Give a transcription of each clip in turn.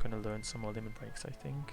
gonna learn some more limit breaks, I think.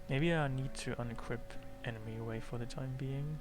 Maybe I need to unequip enemy away for the time being.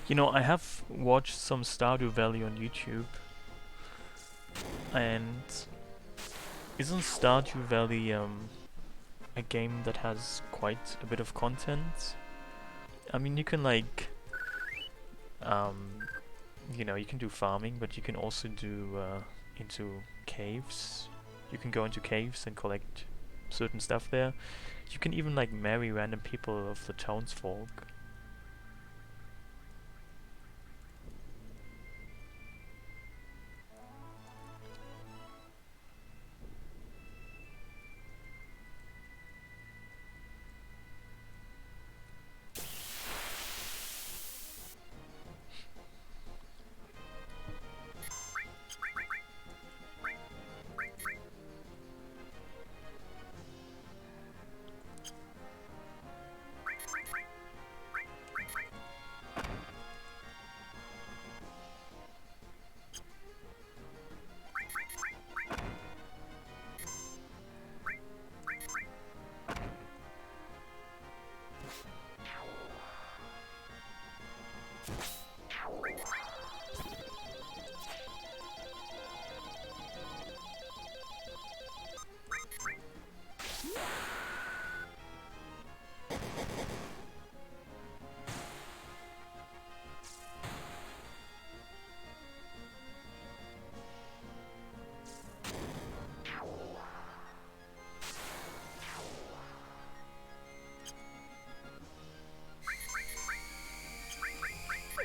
You know, I have watched some Stardew Valley on YouTube, and isn't Stardew Valley a game that has quite a bit of content? I mean, you can like, you know, you can do farming, but you can also do into caves. You can go into caves and collect certain stuff there. You can even like marry random people of the townsfolk.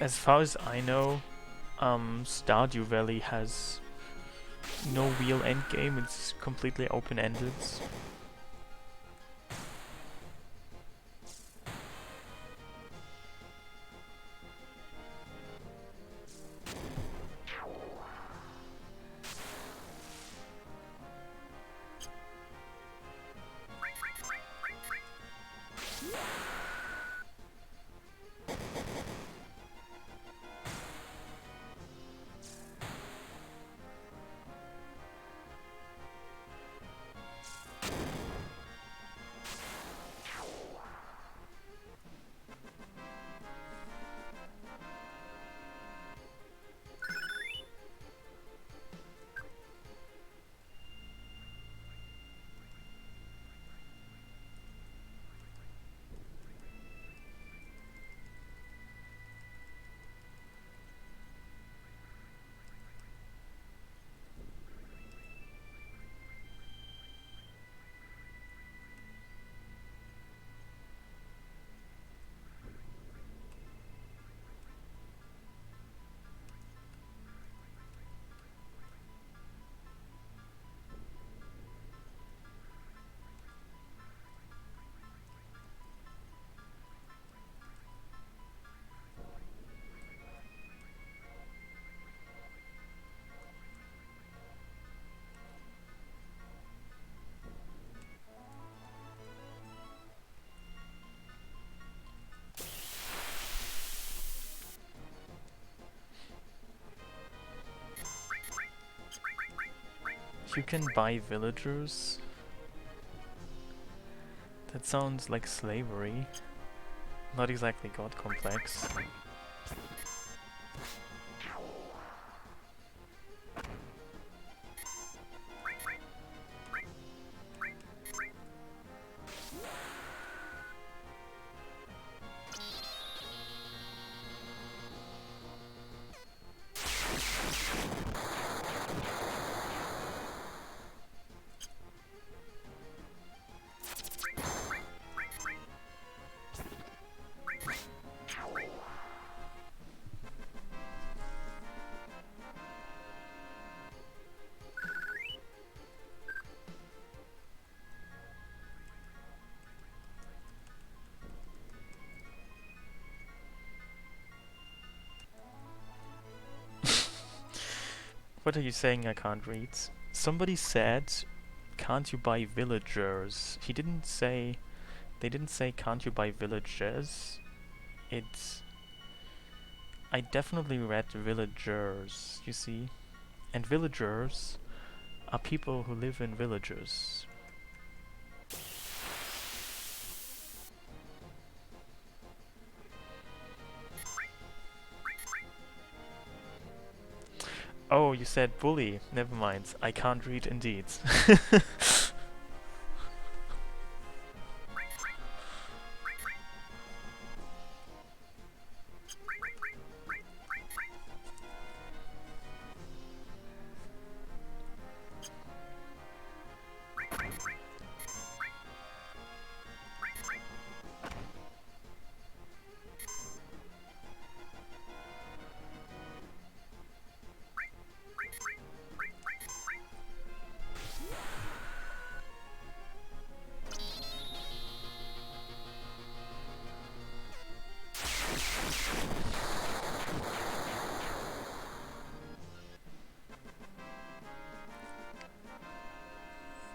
As far as I know, Stardew Valley has no real endgame, it's completely open-ended. You can buy villagers. That sounds like slavery. Not exactly god complex. What are you saying I can't read? Somebody said, can't you buy villagers? He didn't say, they didn't say can't you buy villagers? It's, I definitely read villagers, you see? And villagers are people who live in villages. Oh, you said bully. Never mind. I can't read indeed.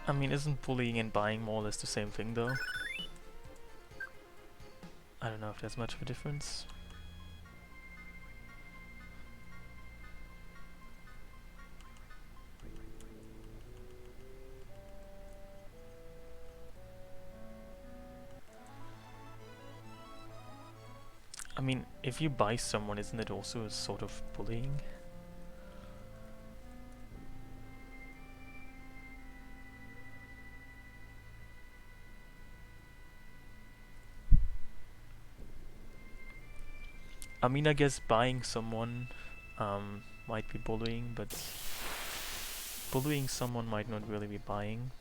I mean, isn't bullying and buying more or less the same thing, though? I don't know if there's much of a difference. I mean, if you buy someone, isn't it also a sort of bullying? I mean, I guess buying someone might be bullying, but bullying someone might not really be buying.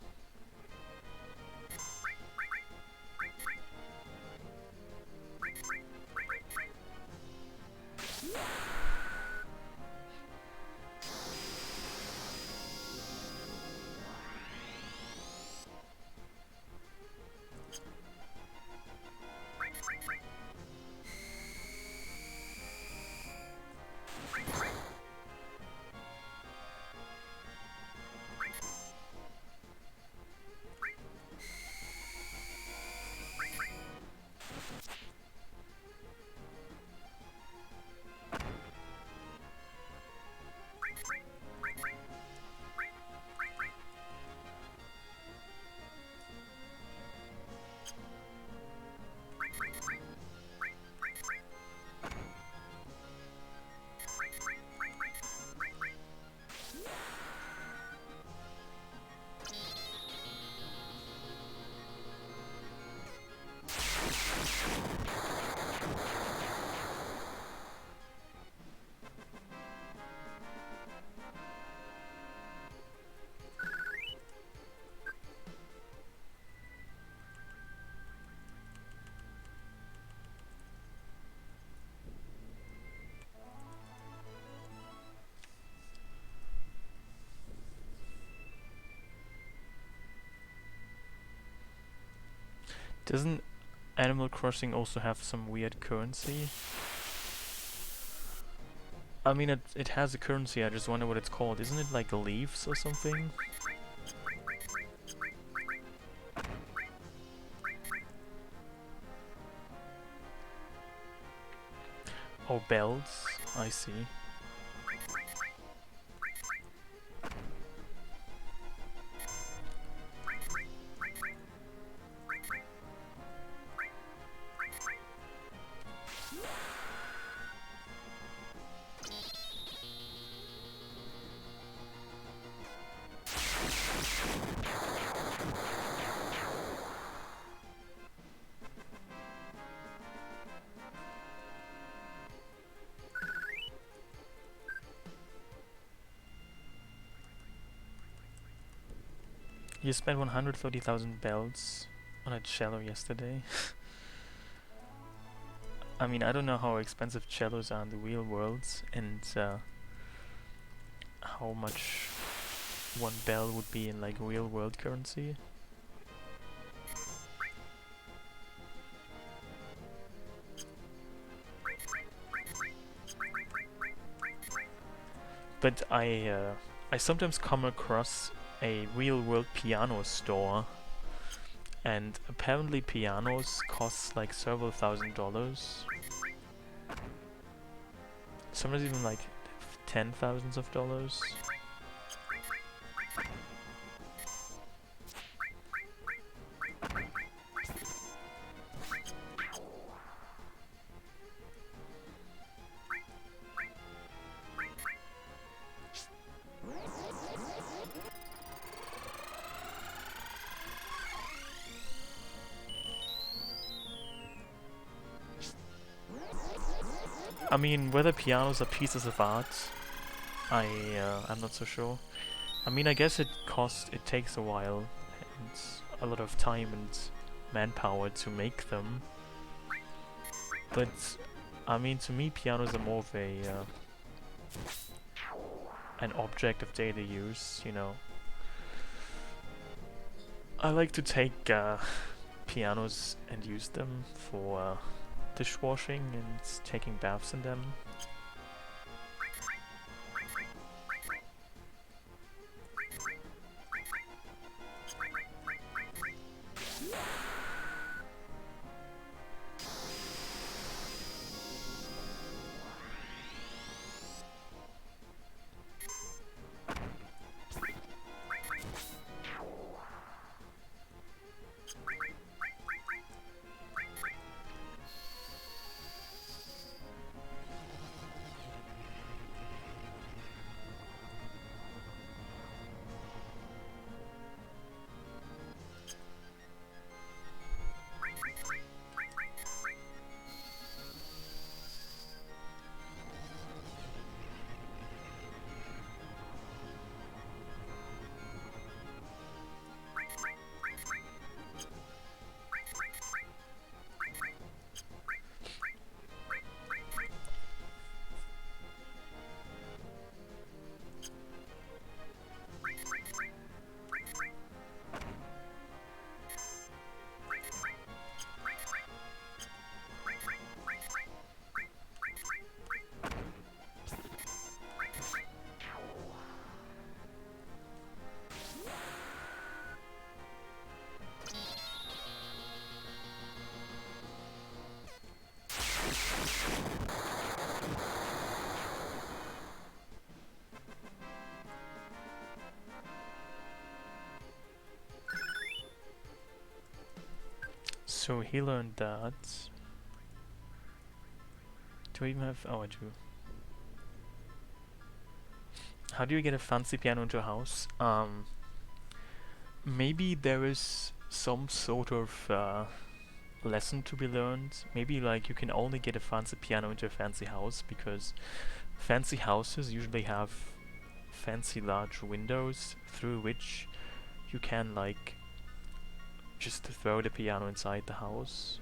Doesn't Animal Crossing also have some weird currency? I mean, it has a currency, I just wonder what it's called. Isn't it like leaves or something? Oh, bells. I see. You spent 130,000 bells on a cello yesterday. I mean, I don't know how expensive cellos are in the real world, and how much one bell would be in like real world currency. But I sometimes come across a real world piano store, and apparently pianos cost like several $1,000s. Sometimes even like $10,000s. I mean, whether pianos are pieces of art, I'm not so sure. I mean, I guess it takes a while and a lot of time and manpower to make them. But I mean, to me, pianos are more of a an object of daily use. You know, I like to take pianos and use them for dishwashing and taking baths in them. So he learned that. Do I even have... Oh, I do. How do you get a fancy piano into a house? Maybe there is some sort of lesson to be learned. Maybe like you can only get a fancy piano into a fancy house, because fancy houses usually have fancy large windows through which you can like just throw the piano inside the house.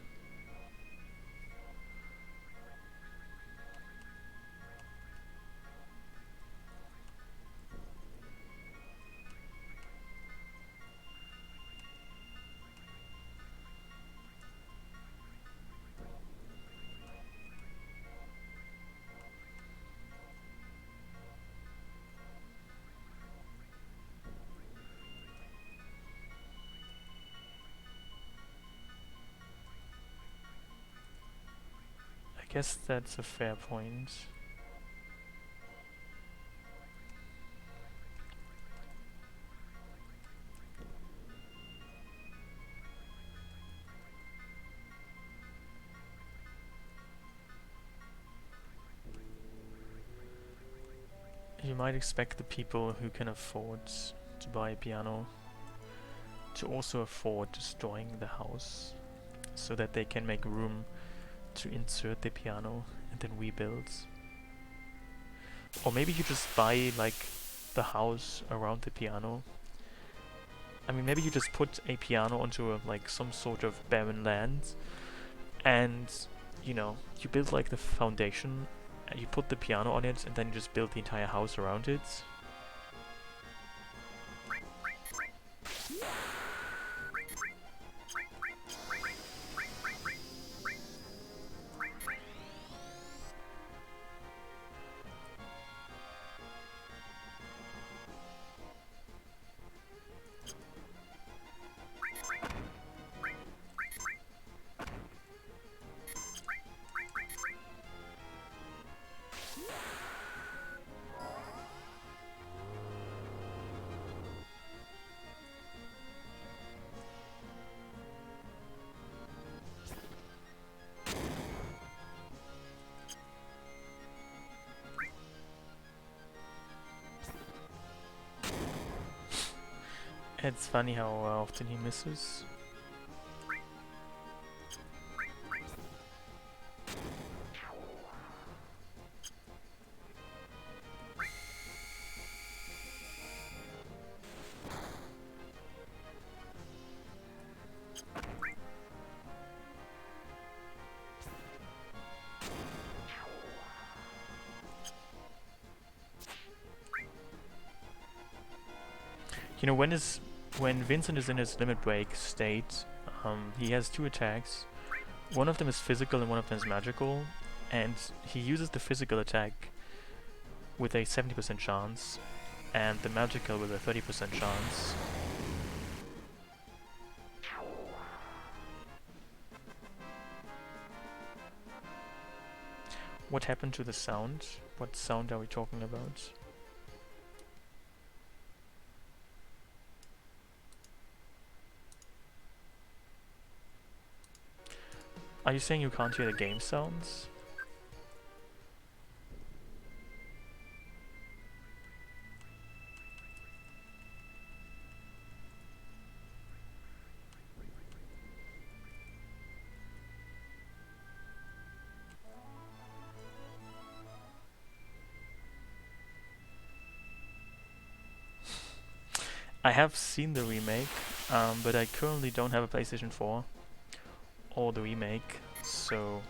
I guess that's a fair point. You might expect the people who can afford to buy a piano to also afford destroying the house so that they can make room to insert the piano and then rebuild. Or maybe you just buy like the house around the piano. I mean, maybe you just put a piano onto like some sort of barren land, and you know, you build like the foundation, and you put the piano on it, and then you just build the entire house around it. It's funny how often he misses. You know, when Vincent is in his limit break state, he has two attacks. One of them is physical and one of them is magical, and he uses the physical attack with a 70% chance, and the magical with a 30% chance. What happened to the sound? What sound are we talking about? Are you saying you can't hear the game sounds? I have seen the remake, but I currently don't have a PlayStation 4 or the remake, so...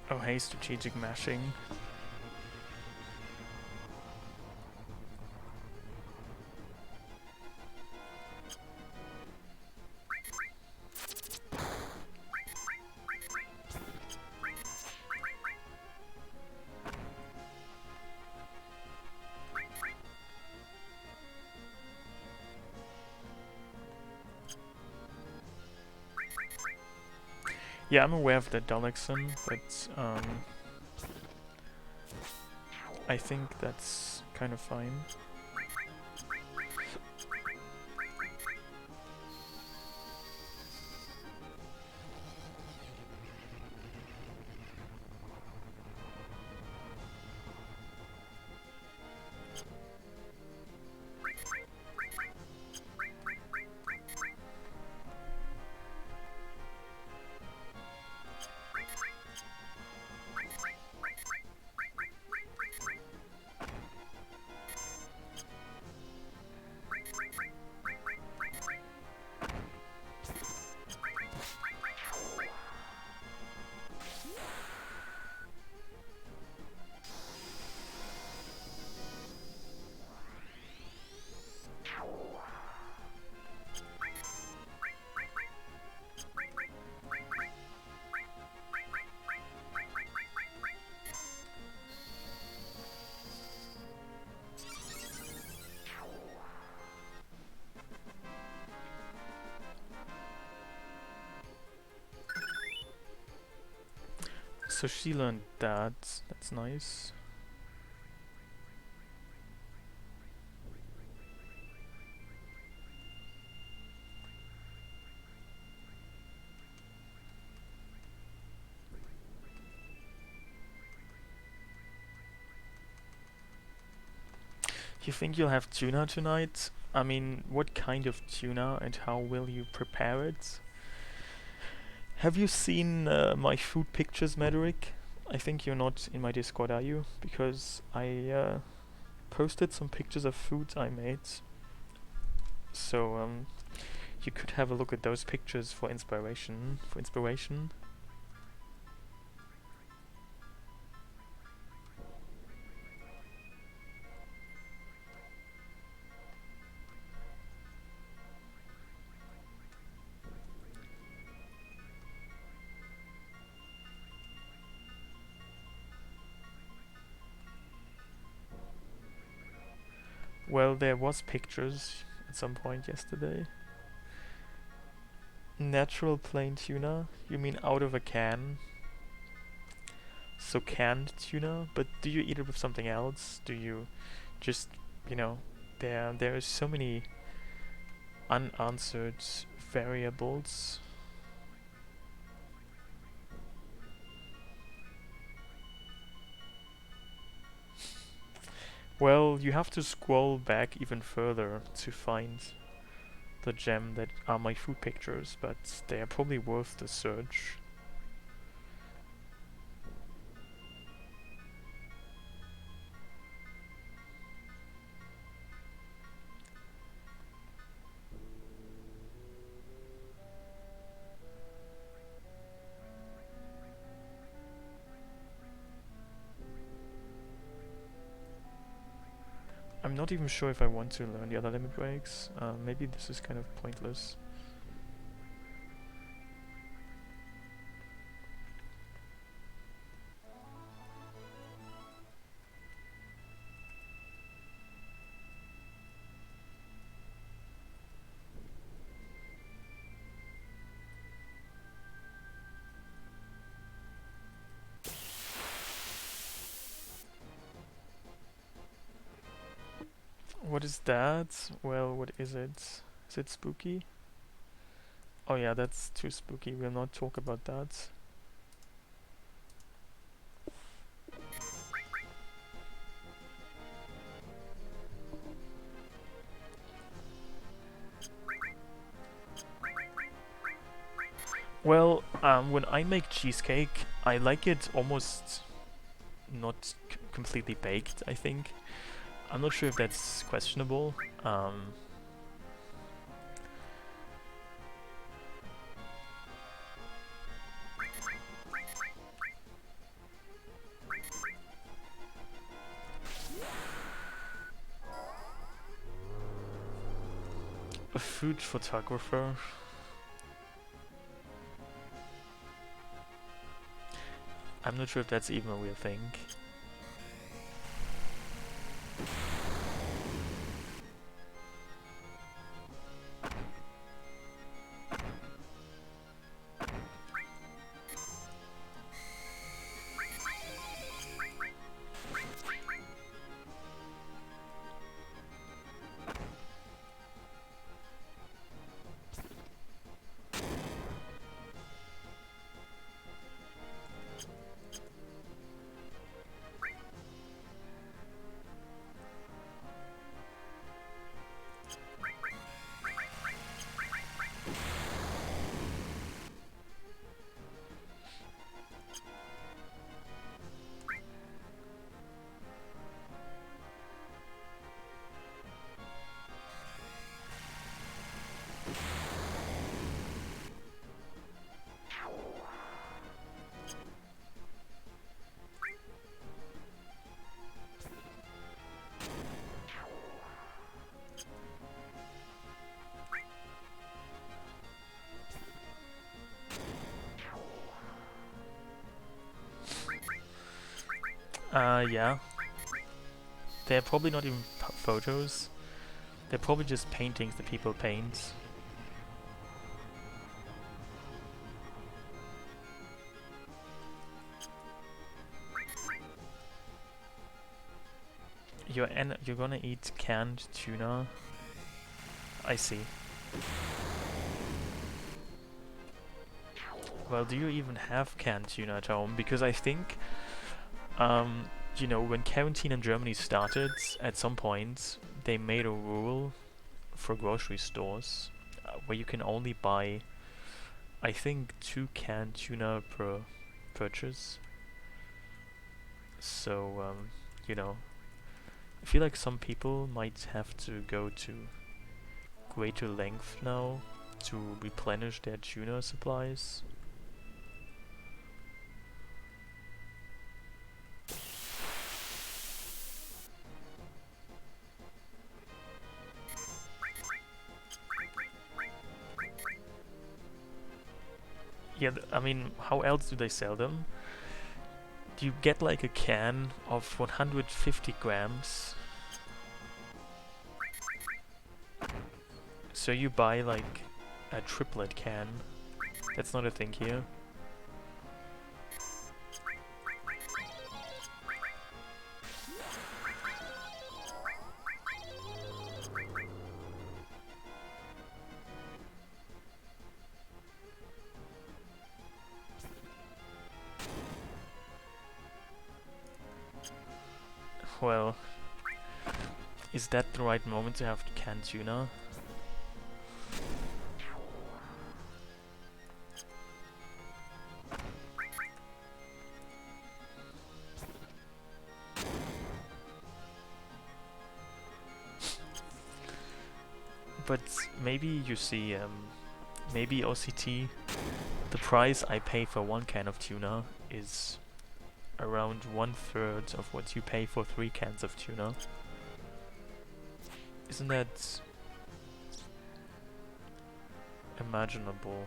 Oh hey, strategic mashing. Yeah, I'm aware of the Dalekson, but I think that's kind of fine. So she learned that. That's nice. You think you'll have tuna tonight? I mean, what kind of tuna and how will you prepare it? Have you seen my food pictures, Mederick? I think you're not in my Discord, are you? Because I posted some pictures of food I made. So you could have a look at those pictures for inspiration. Well, there was pictures at some point yesterday. Natural plain tuna? You mean out of a can? So canned tuna? But do you eat it with something else? Do you just, you know, there are so many unanswered variables. Well, you have to scroll back even further to find the gem that are my food pictures, but they are probably worth the search. I'm not even sure if I want to learn the other limit breaks. Maybe this is kind of pointless. What is that? Well, what is it? Is it spooky? Oh yeah, that's too spooky. We'll not talk about that. Well, when I make cheesecake, I like it almost not completely baked, I think. I'm not sure if that's questionable. A food photographer. I'm not sure if that's even a real thing. Yeah. They're probably not even photos. They're probably just paintings that people paint. You're gonna eat canned tuna. I see. Well, do you even have canned tuna at home? Because I think, you know, when quarantine in Germany started, at some point, they made a rule for grocery stores where you can only buy, I think, 2 canned tuna per purchase. So, you know, I feel like some people might have to go to greater length now to replenish their tuna supplies. Yeah, I mean, how else do they sell them? Do you get like a can of 150 grams? So you buy like a triplet can. That's not a thing here. Well, is that the right moment to have canned tuna? But maybe you see, maybe OCT, the price I pay for 1 can of tuna is around 1/3 of what you pay for 3 cans of tuna. Isn't that imaginable?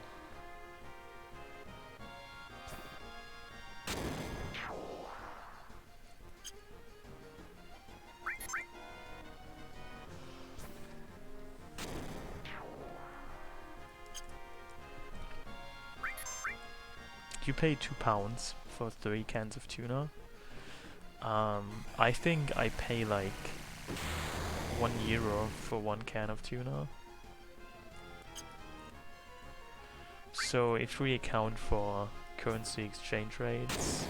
You pay £2 for 3 cans of tuna. I think I pay like €1 for 1 can of tuna. So if we account for currency exchange rates,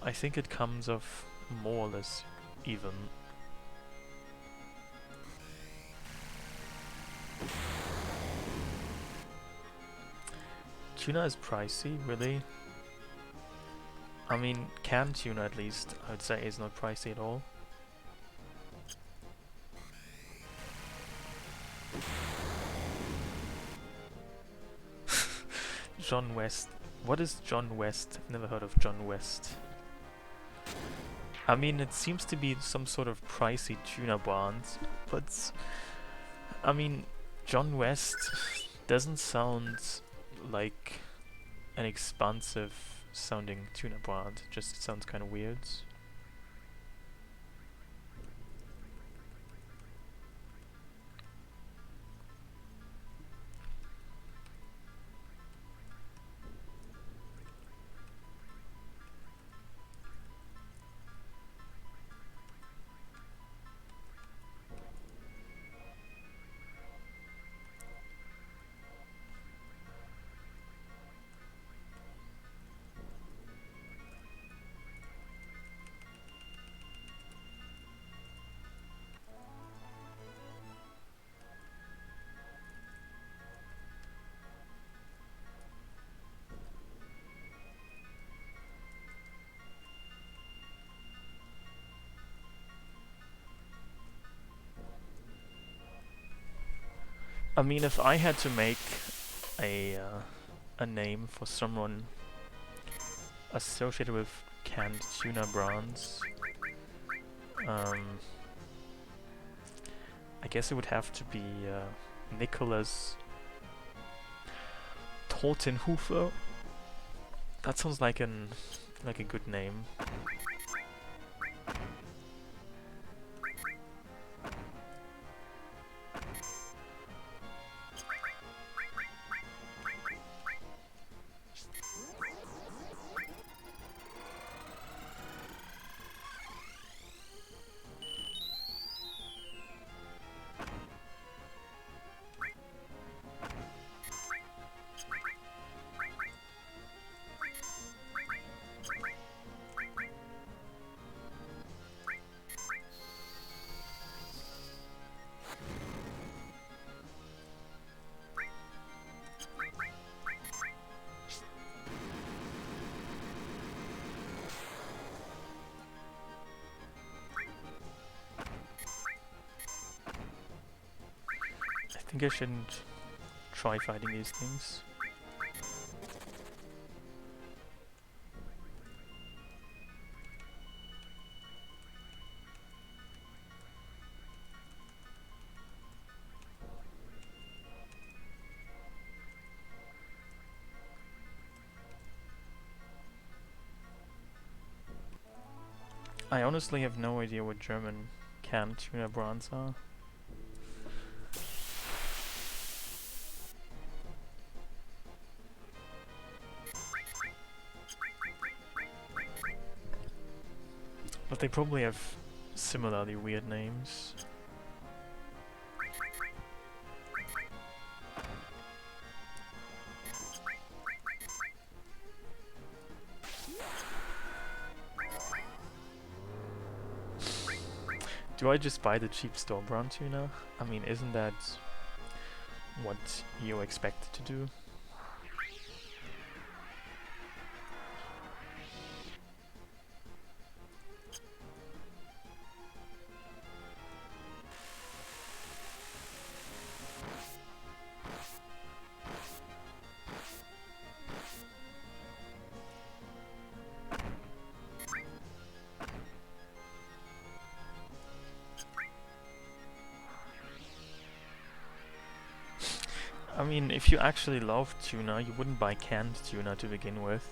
I think it comes off more or less even. Tuna is pricey, really? I mean, canned tuna at least, I would say, is not pricey at all. John West. What is John West? I've never heard of John West. I mean, it seems to be some sort of pricey tuna brand, but I mean, John West doesn't sound like an expensive sounding tuna brand. It just sounds kind of weird. I mean, if I had to make a name for someone associated with canned tuna brands, I guess it would have to be Nicholas Totenhofer. That sounds like a good name. I think I shouldn't try fighting these things. I honestly have no idea what German canned tuna brands are. But they probably have similarly weird names. Do I just buy the cheap store brand tuna? I mean, isn't that what you expect to do? I mean, if you actually love tuna, you wouldn't buy canned tuna to begin with.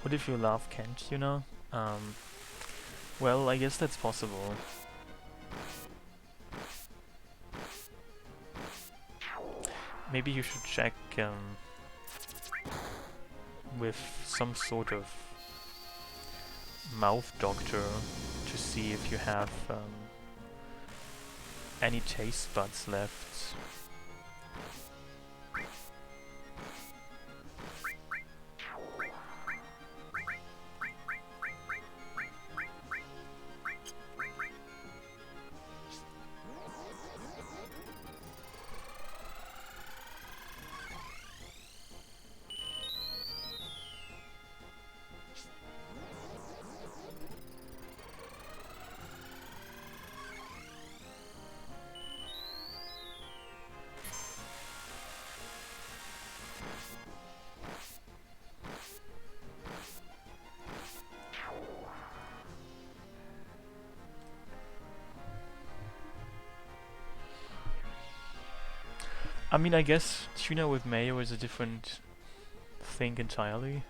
What if you love canned tuna? Well, I guess that's possible. Maybe you should check with some sort of mouth doctor to see if you have any taste buds left. I mean, I guess tuna with mayo is a different thing entirely.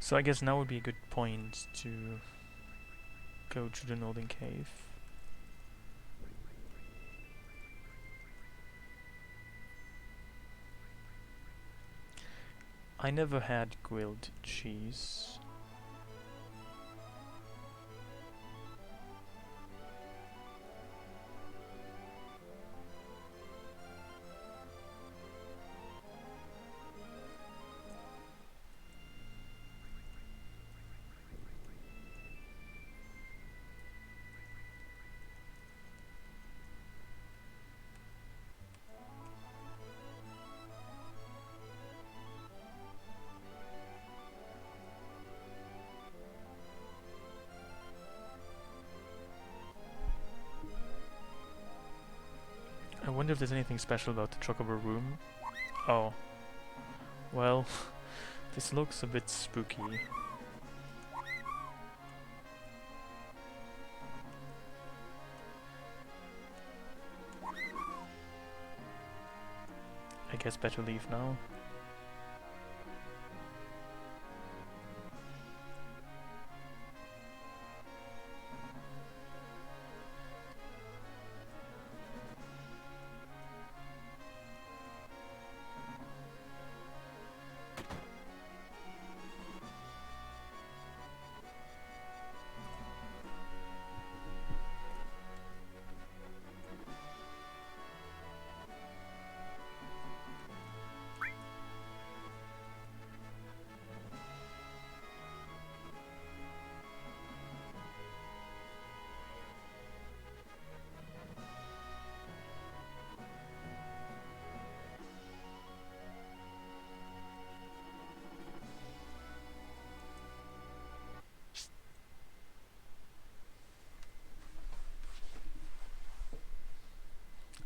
So I guess now would be a good point to go to the northern cave. I never had grilled cheese. I wonder if there's anything special about the chocobo room. Oh. Well, this looks a bit spooky. I guess better leave now.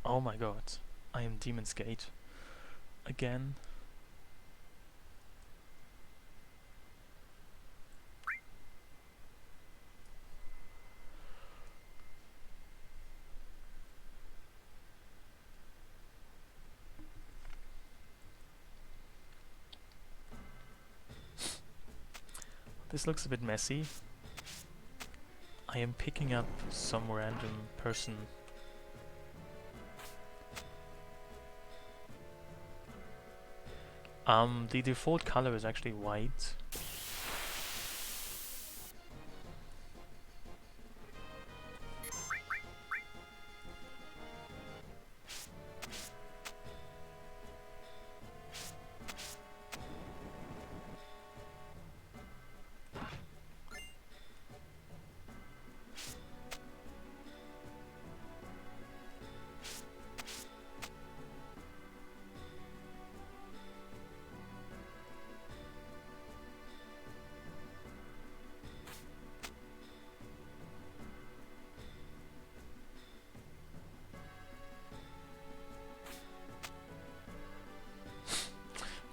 Oh my god, I am Demon's Gate again. This looks a bit messy. I am picking up some random person. The default color is actually white.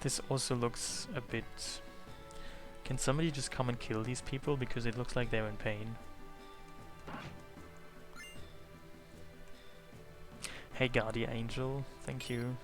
This also looks a bit... Can somebody just come and kill these people because it looks like they're in pain? Hey Guardian Angel, thank you.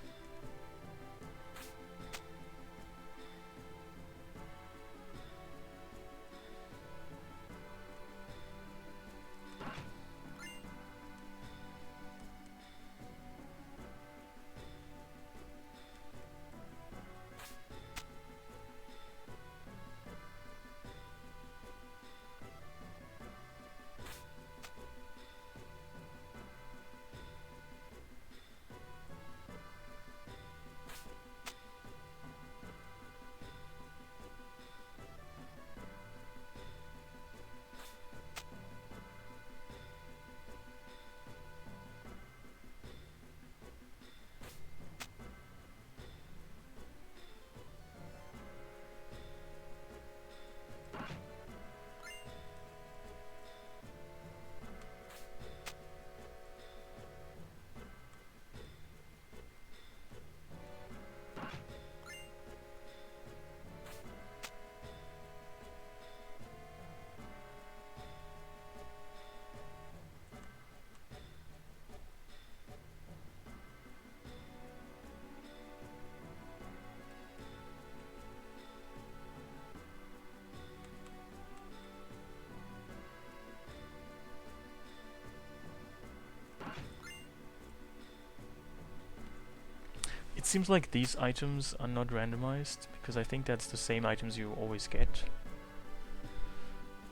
seems like these items are not randomized, because I think that's the same items you always get.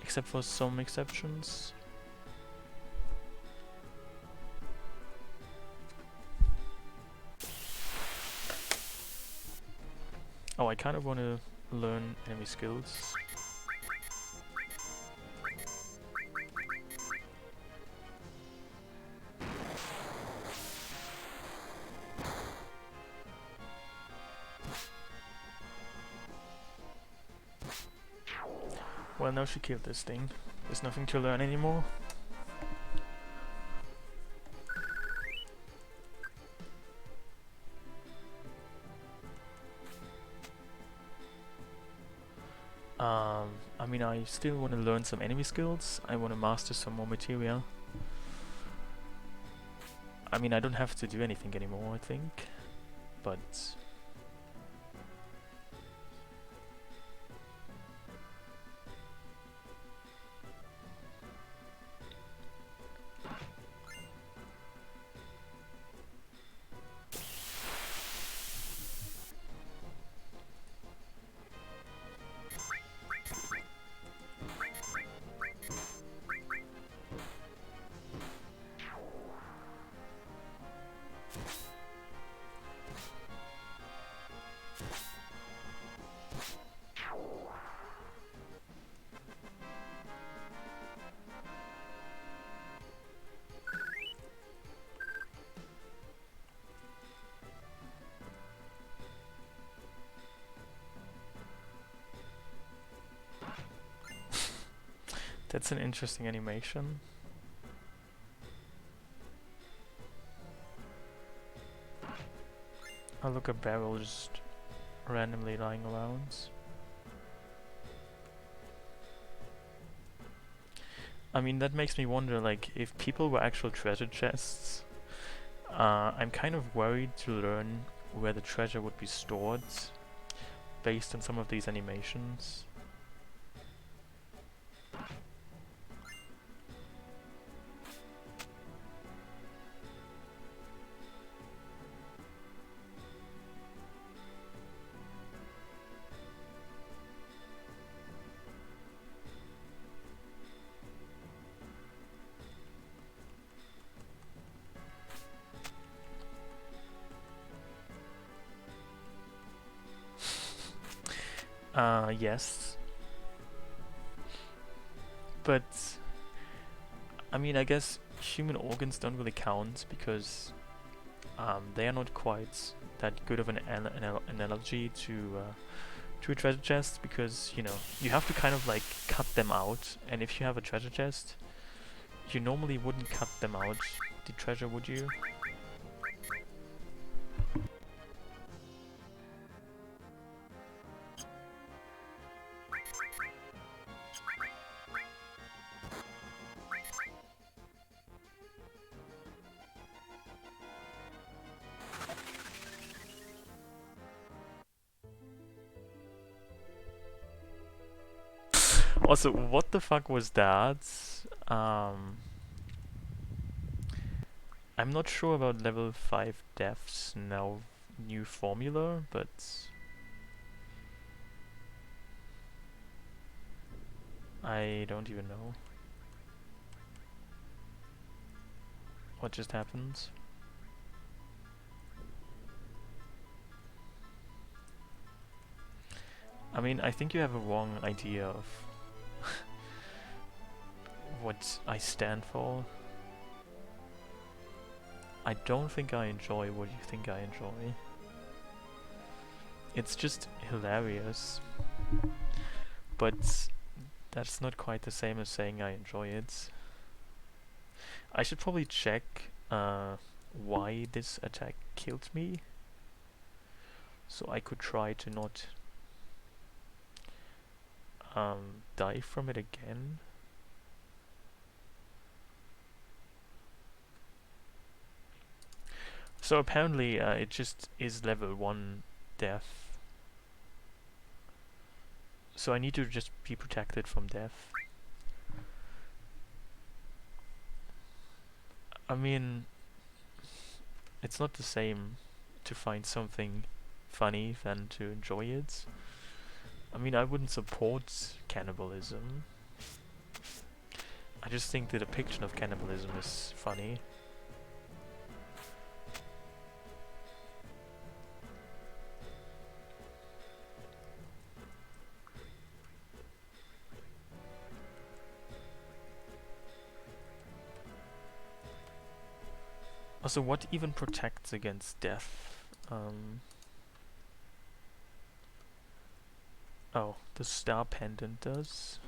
Except for some exceptions. Oh, I kind of want to learn enemy skills. Well, now she killed this thing. There's nothing to learn anymore. I mean, I still want to learn some enemy skills. I want to master some more materia. I mean, I don't have to do anything anymore, I think. But... that's an interesting animation. Oh, look, a barrel just randomly lying around. I mean, that makes me wonder, like, if people were actual treasure chests, I'm kind of worried to learn where the treasure would be stored based on some of these animations. Yes. But, I mean, I guess human organs don't really count because they are not quite that good of an analogy to a treasure chest, because, you know, you have to kind of like cut them out, and if you have a treasure chest, you normally wouldn't cut them out, the treasure, would you? Also, what the fuck was that? I'm not sure about level 5 deaths now, new formula, but... I don't even know what just happened. I mean, I think you have a wrong idea of what I stand for. I don't think I enjoy what you think I enjoy. It's just hilarious. But that's not quite the same as saying I enjoy it. I should probably check why this attack killed me, so I could try to not die from it again. So apparently it just is level 1 death. So I need to just be protected from death. I mean, it's not the same to find something funny than to enjoy it. I mean, I wouldn't support cannibalism. I just think the depiction of cannibalism is funny. Also, what even protects against death? Oh, the star pendant does.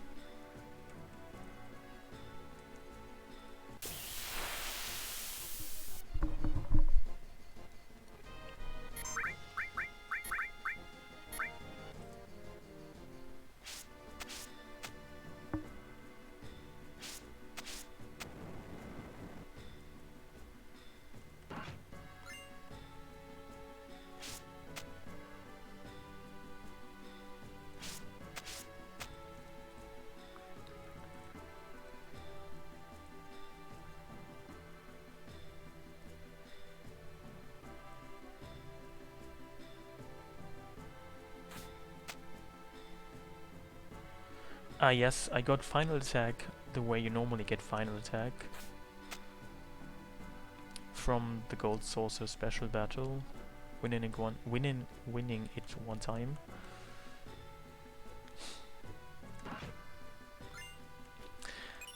Ah yes, I got final attack the way you normally get final attack. From the Gold Saucer special battle, winning it one time.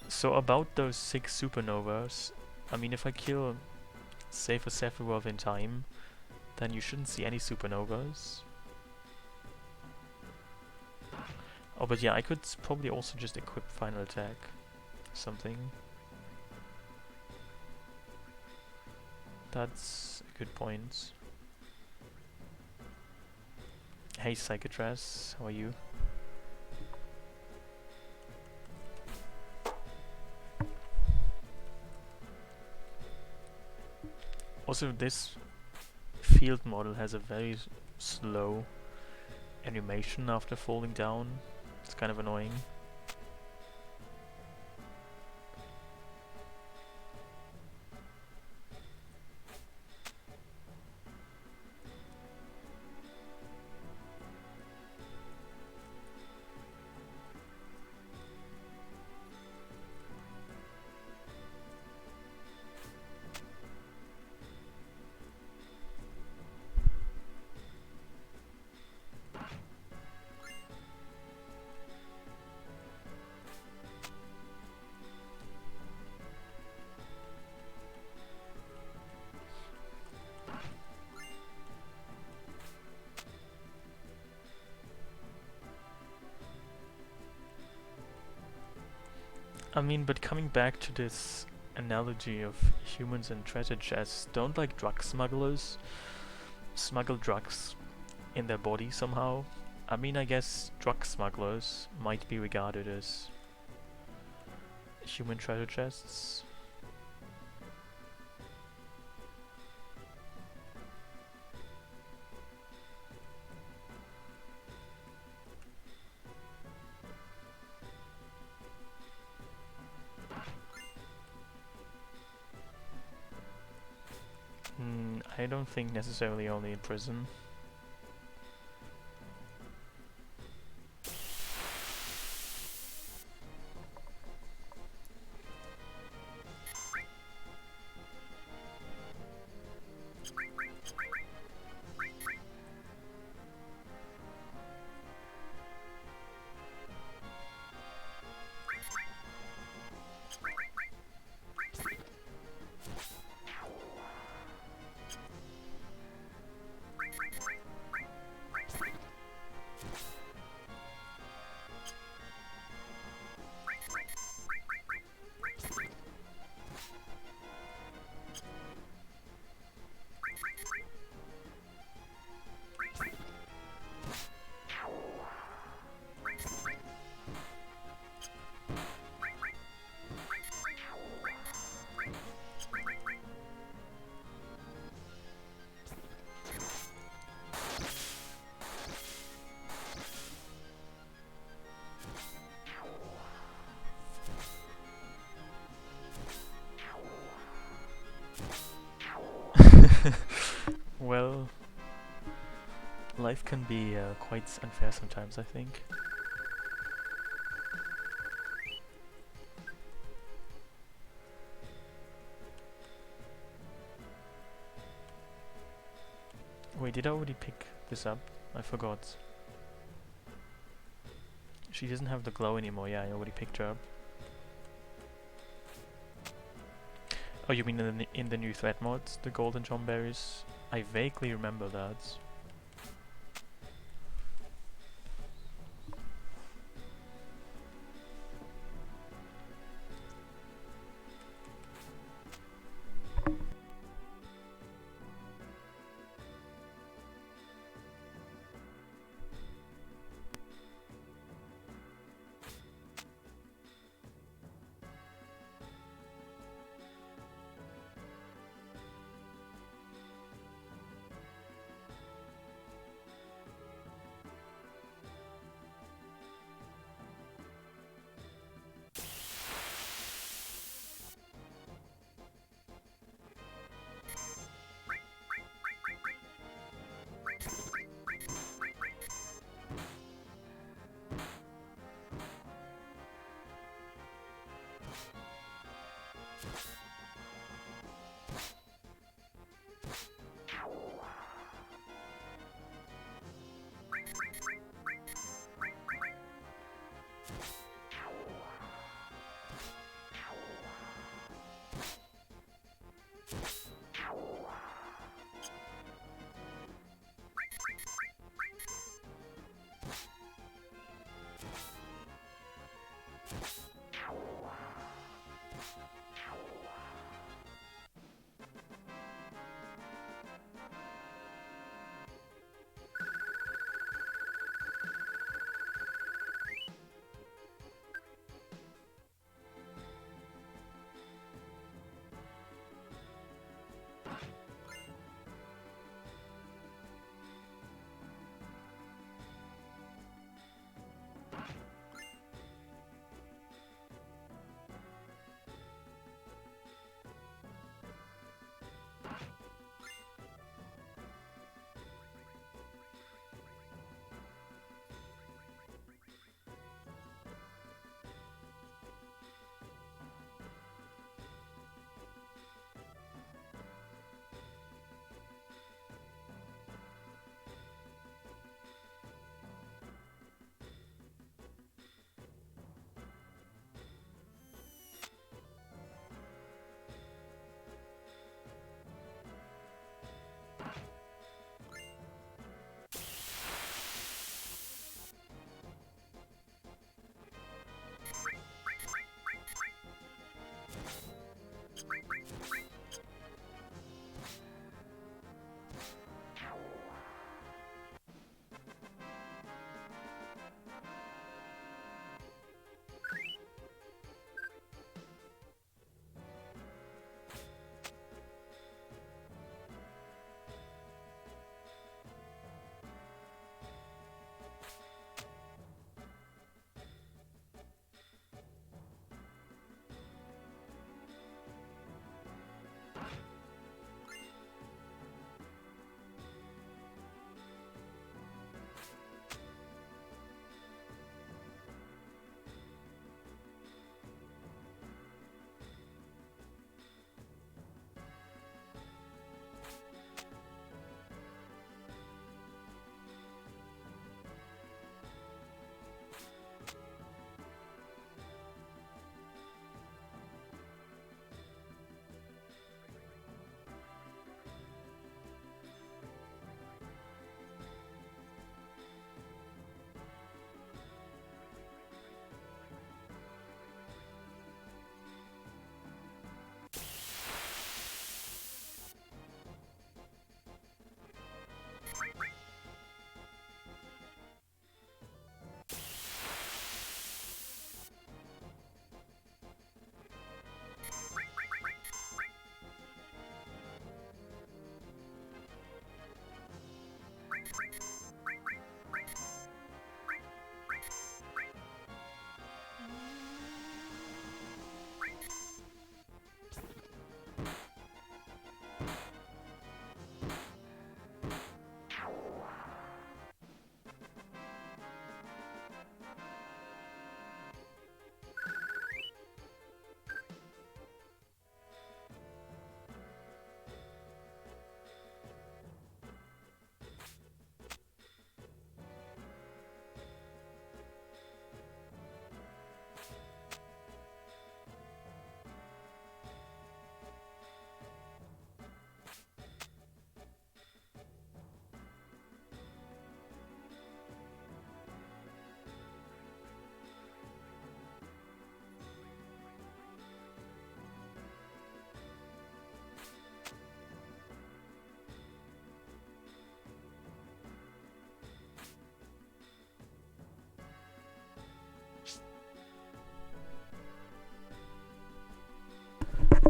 So about those 6 supernovas, I mean, if I kill save a Sephiroth in time, then you shouldn't see any supernovas. Oh, but yeah, I could probably also just equip final attack. Something. That's a good point. Hey, Psychotress, how are you? Also, this field model has a very slow animation after falling down. It's kind of annoying. I mean, but coming back to this analogy of humans and treasure chests, don't like drug smugglers smuggle drugs in their body somehow? I mean, I guess drug smugglers might be regarded as human treasure chests. I don't think necessarily only in prison. Well, Life can be quite unfair sometimes, I think. Wait, did I already pick this up? I forgot. She doesn't have the glow anymore. Yeah, I already picked her up. Oh, you mean in the new threat mods, the golden John berries? I vaguely remember that.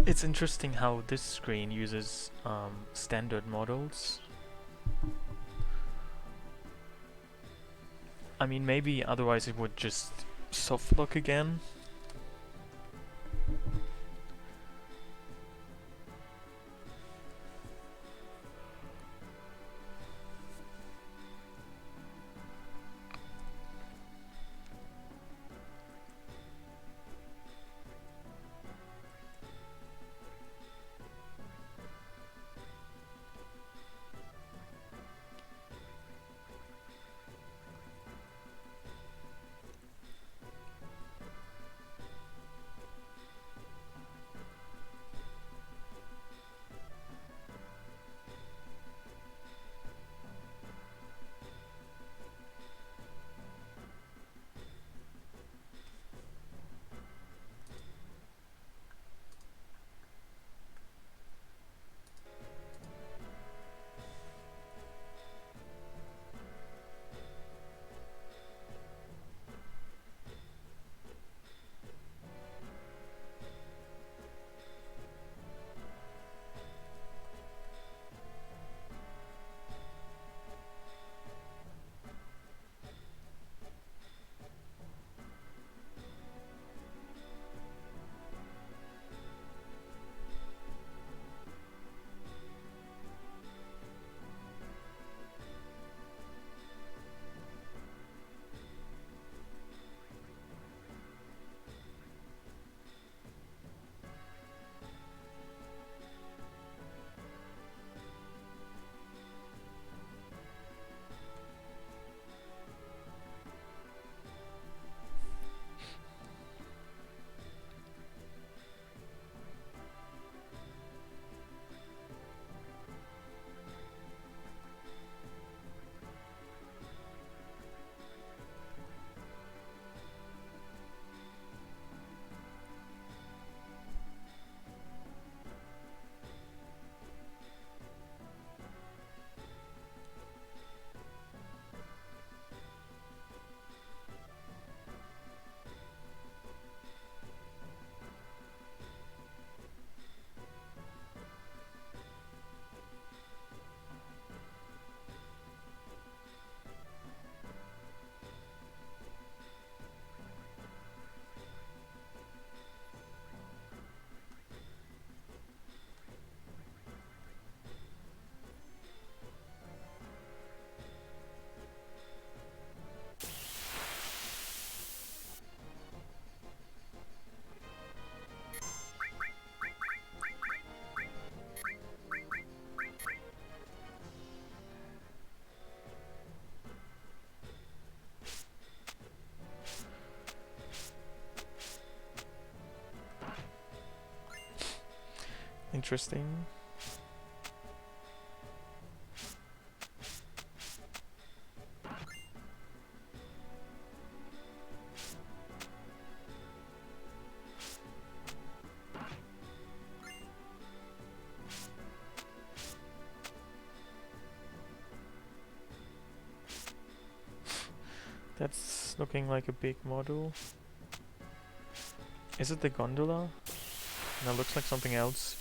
It's interesting how this screen uses standard models. I mean, maybe otherwise it would just soft lock again. Interesting. That's looking like a big model. Is it the gondola? No, looks like something else.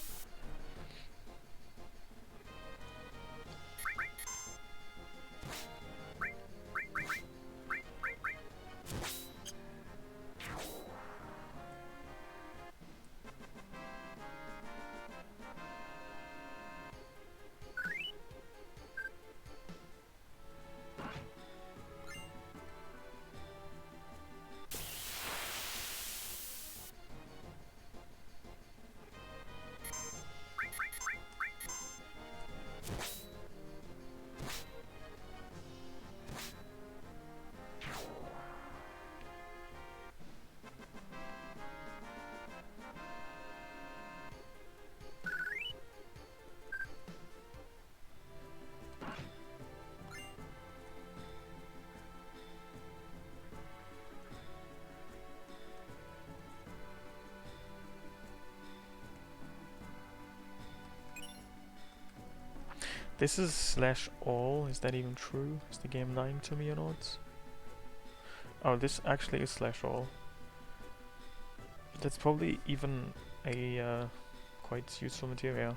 This is /all. Is that even true? Is the game lying to me or not? Oh, this actually is /all. That's probably even a quite useful materia.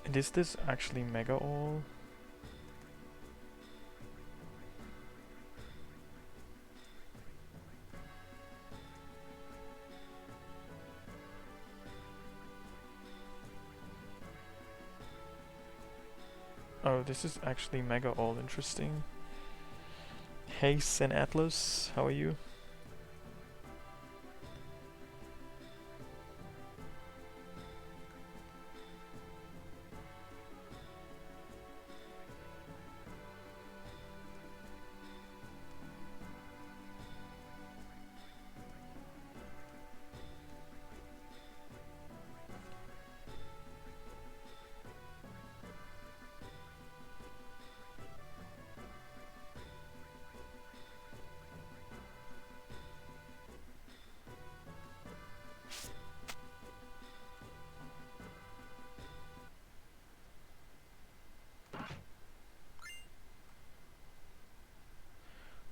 And is this actually Mega All? Oh, this is actually Mega All, interesting. Hey, Sen Atlas, how are you?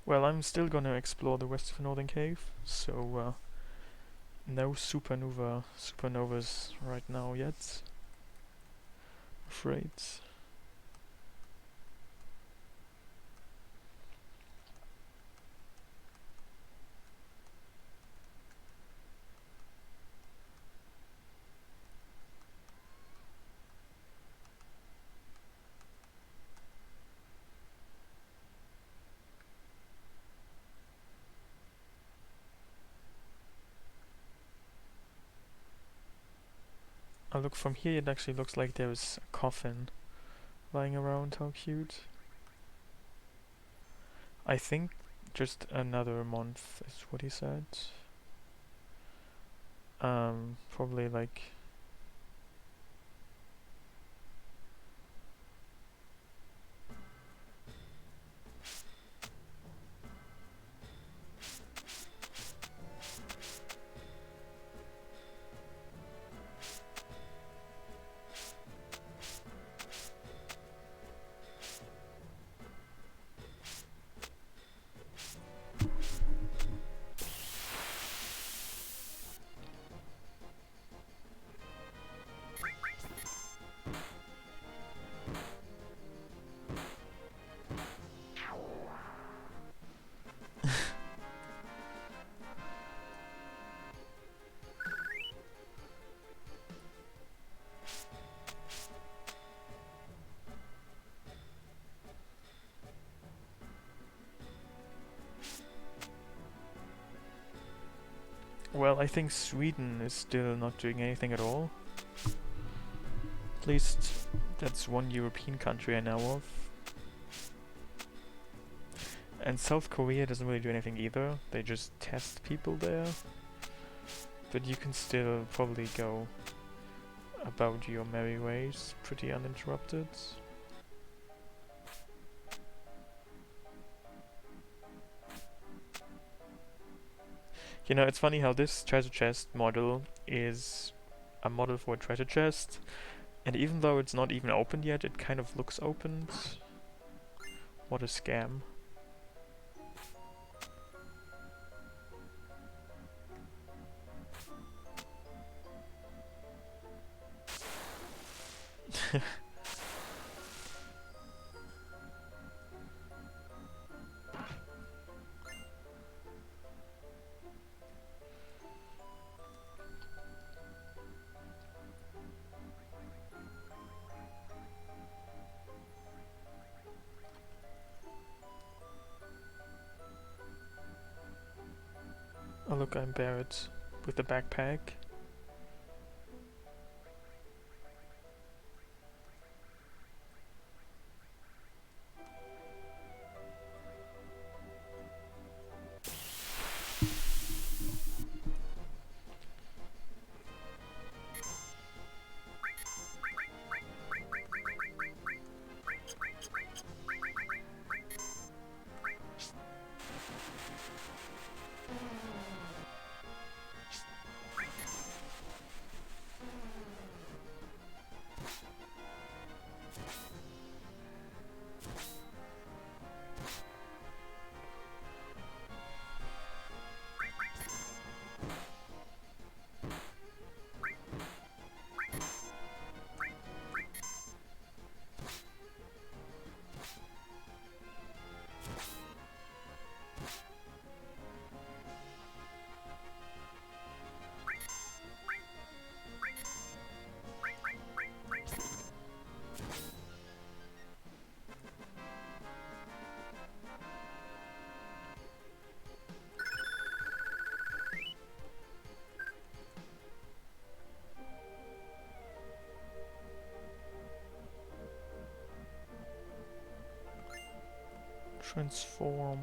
Well, I'm still gonna explore the west of Northern Cave, so no supernovas right now yet, afraid. Oh look, from here it actually looks like there's a coffin lying around. How cute. I think just another month is what he said. Probably like... Well, I think Sweden is still not doing anything at all. At least that's one European country I know of. And South Korea doesn't really do anything either. They just test people there. But you can still probably go about your merry ways pretty uninterrupted. You know, it's funny how this treasure chest model is a model for a treasure chest, and even though it's not even opened yet, it kind of looks opened. What a scam. look, I'm buried with the backpack. Transform.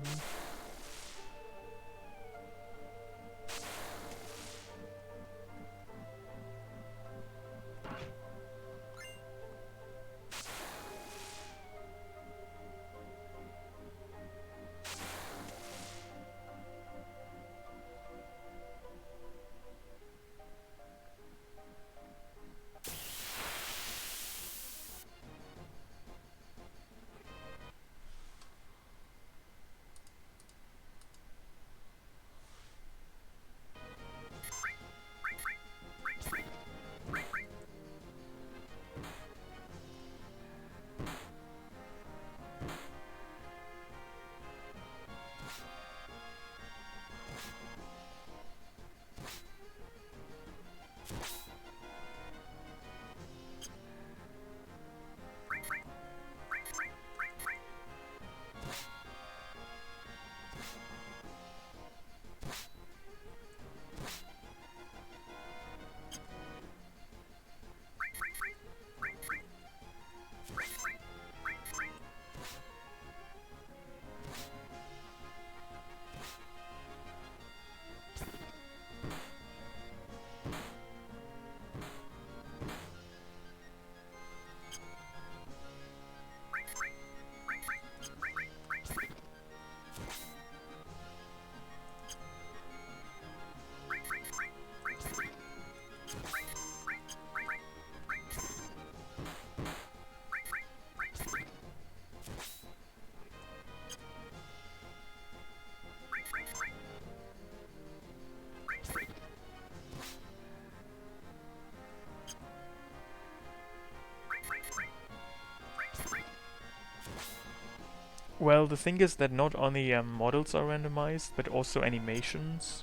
Well, the thing is that not only models are randomized, but also animations.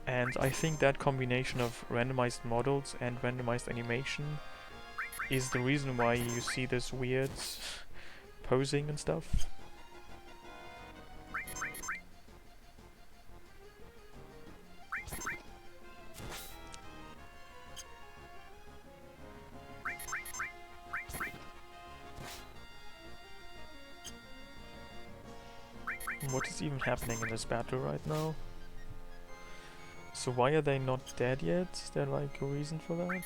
And I think that combination of randomized models and randomized animation is the reason why you see this weird posing and stuff. What is even happening in this battle right now? So why are they not dead yet? Is there like a reason for that?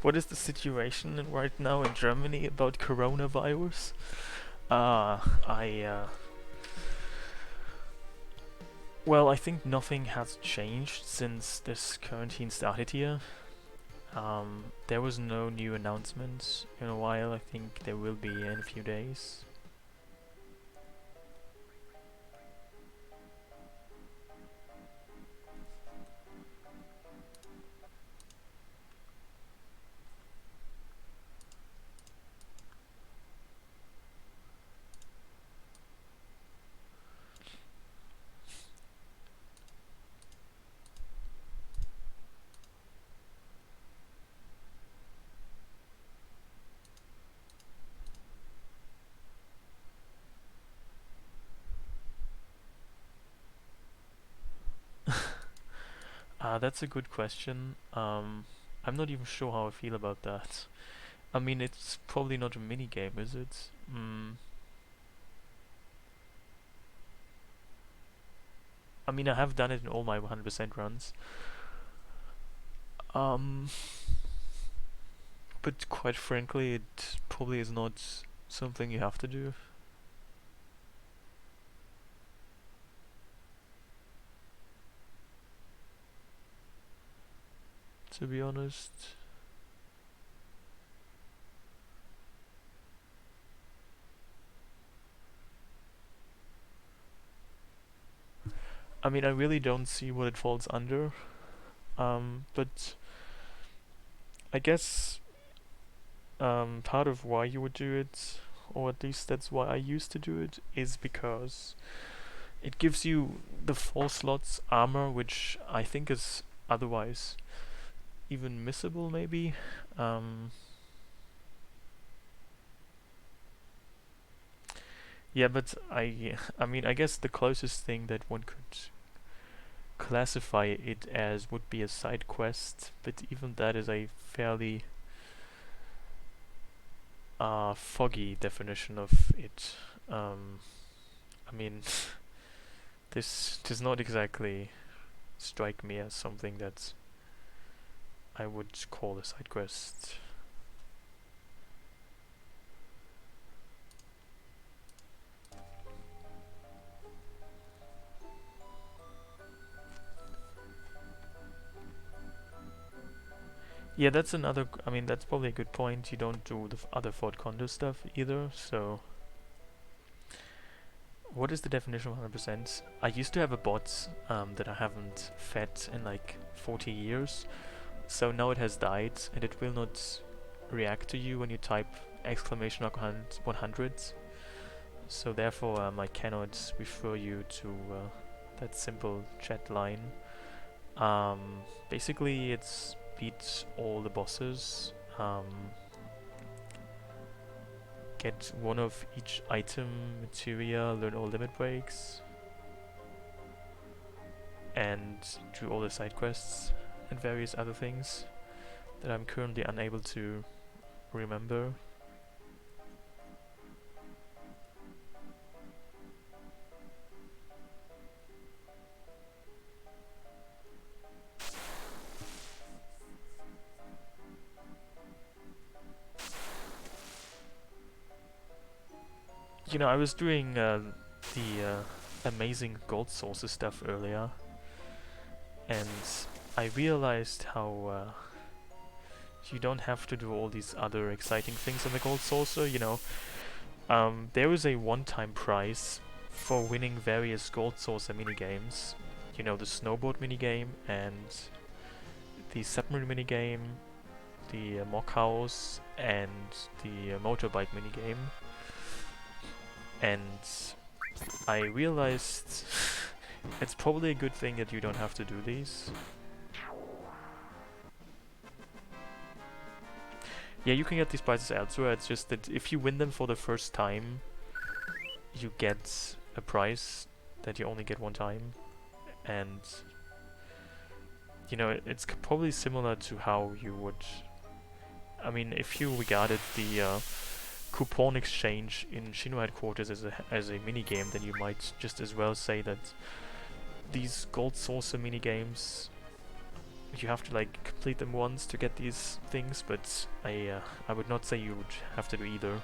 What is the situation right now in Germany about coronavirus? Well, I think nothing has changed since this quarantine started here. There was no new announcements in a while. I think there will be in a few days. That's a good question. I'm not even sure how I feel about that. I mean, it's probably not a mini game, is it? I mean, I have done it in all my 100% runs. Um, but quite frankly, it probably is not something you have to do. To be honest. I mean, I really don't see what it falls under. But I guess part of why you would do it, or at least that's why I used to do it, is because it gives you the 4 slots armor, which I think is otherwise even missable, maybe. Yeah, but I mean, I guess the closest thing that one could classify it as would be a side quest, but even that is a fairly foggy definition of it. I mean, this does not exactly strike me as something that I would call a side quest. Yeah, that's another. I mean, that's probably a good point. You don't do the other Fort Condo stuff either, so. What is the definition of 100%? I used to have a bot that I haven't fed in like 40 years, so now it has died and it will not react to you when you type exclamation mark 100. So therefore I cannot refer you to that simple chat line. Basically it's beat all the bosses, get one of each item, materia, learn all limit breaks, and do all the side quests and various other things that I'm currently unable to remember. You know, I was doing the amazing gold sources stuff earlier, and I realized how you don't have to do all these other exciting things on the gold saucer, you know. There is a one-time prize for winning various gold saucer minigames. You know, the snowboard minigame and the submarine minigame, the mock house, and the motorbike minigame. And I realized it's probably a good thing that you don't have to do these. Yeah, you can get these prizes elsewhere, it's just that if you win them for the first time, you get a prize that you only get one time. And, you know, it's probably similar to how you would... I mean, if you regarded the coupon exchange in Shino headquarters as a minigame, then you might just as well say that these gold saucer minigames, you have to like complete them once to get these things, but I would not say you would have to do either.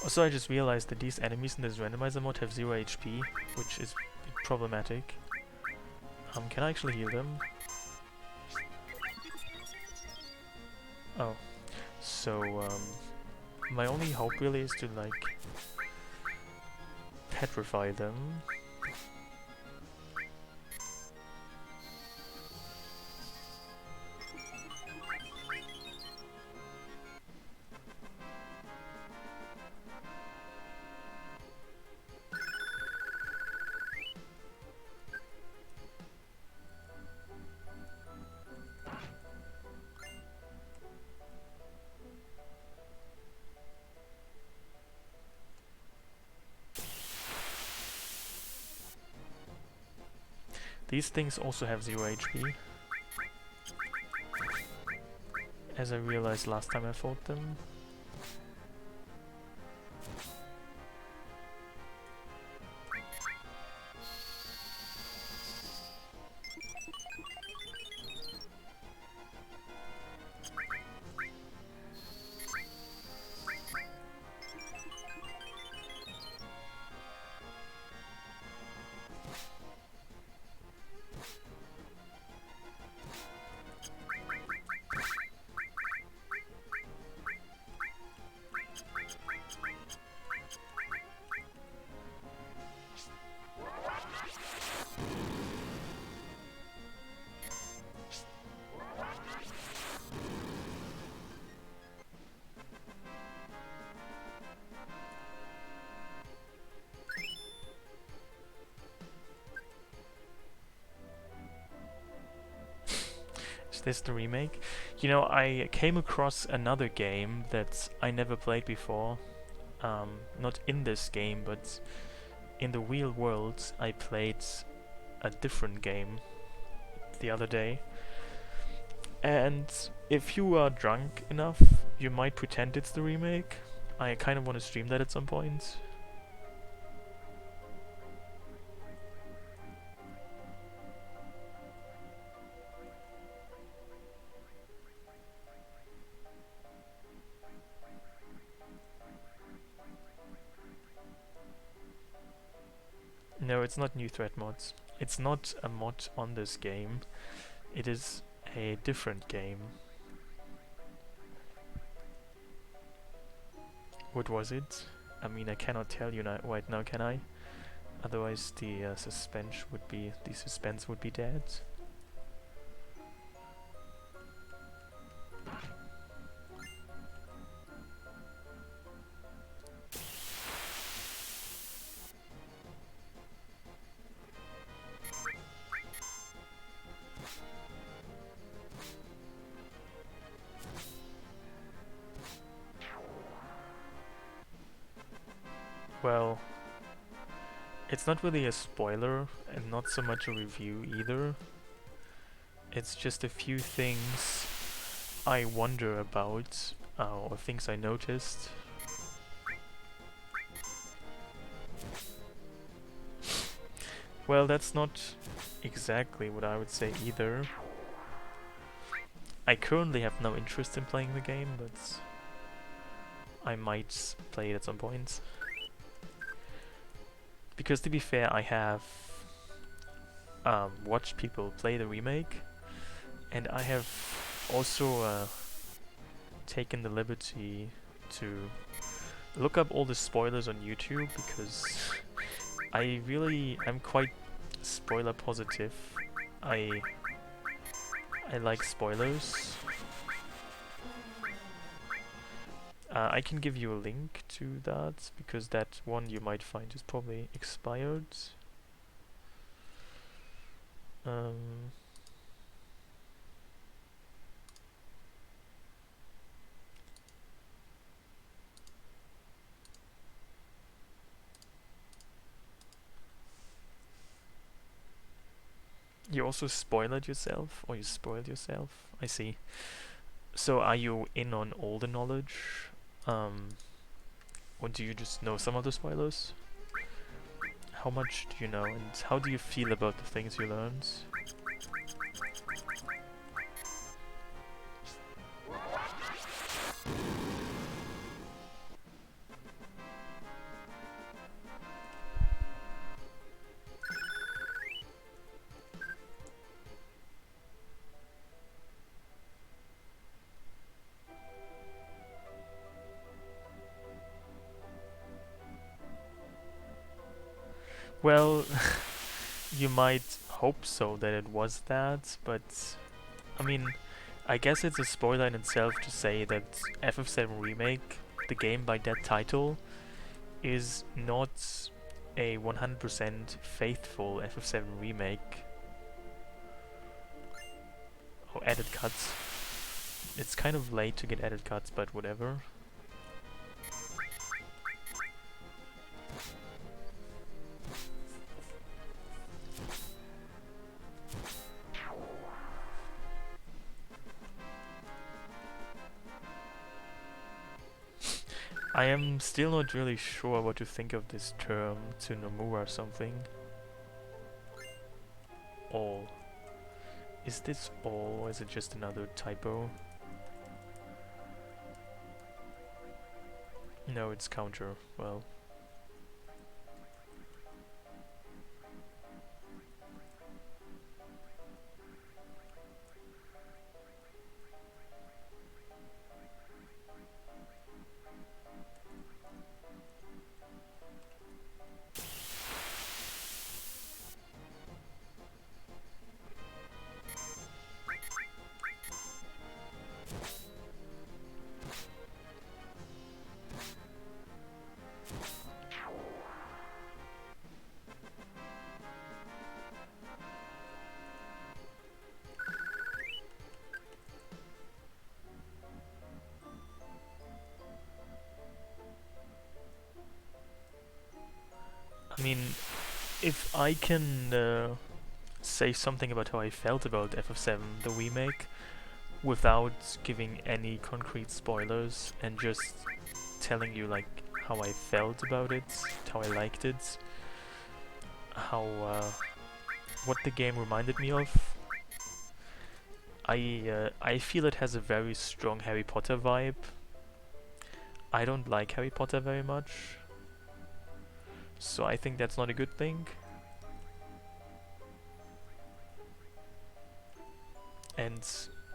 Also, I just realized that these enemies in this randomizer mod have 0 HP, which is problematic. Can I actually heal them? Oh. So, my only hope really is to, like, petrify them. These things also have 0 HP, as I realized last time I fought them. Is this the remake? You know, I came across another game that I never played before. Not in this game, but in the real world. I played a different game the other day. And if you are drunk enough, you might pretend it's the remake. I kind of want to stream that at some point. No, it's not new threat mods. It's not a mod on this game. It is a different game. What was it? I mean, I cannot tell you right now, can I? Otherwise, the suspense would be dead. Well, it's not really a spoiler and not so much a review either. It's just a few things I wonder about, or things I noticed. Well, that's not exactly what I would say either. I currently have no interest in playing the game, but I might play it at some point. Because to be fair, I have watched people play the remake, and I have also taken the liberty to look up all the spoilers on YouTube, because I'm quite spoiler positive. I like spoilers. I can give you a link to that, because that one you might find is probably expired. You also spoiled yourself, or you spoiled yourself? I see. So are you in on all the knowledge? Or do you just know some of the spoilers? How much do you know, and how do you feel about the things you learned? Well, you might hope so that it was that, but I mean, I guess it's a spoiler in itself to say that FF7 Remake, the game by that title, is not a 100% faithful FF7 remake. Or added cuts. It's kind of late to get added cuts, but whatever. I am still not really sure what to think of this term, to Nomura something. All. Is this all, or is it just another typo? No, it's counter. Well. I mean, if I can say something about how I felt about FF7, the remake, without giving any concrete spoilers and just telling you like how I felt about it, how I liked it, how what the game reminded me of. I feel it has a very strong Harry Potter vibe. I don't like Harry Potter very much, so I think that's not a good thing. And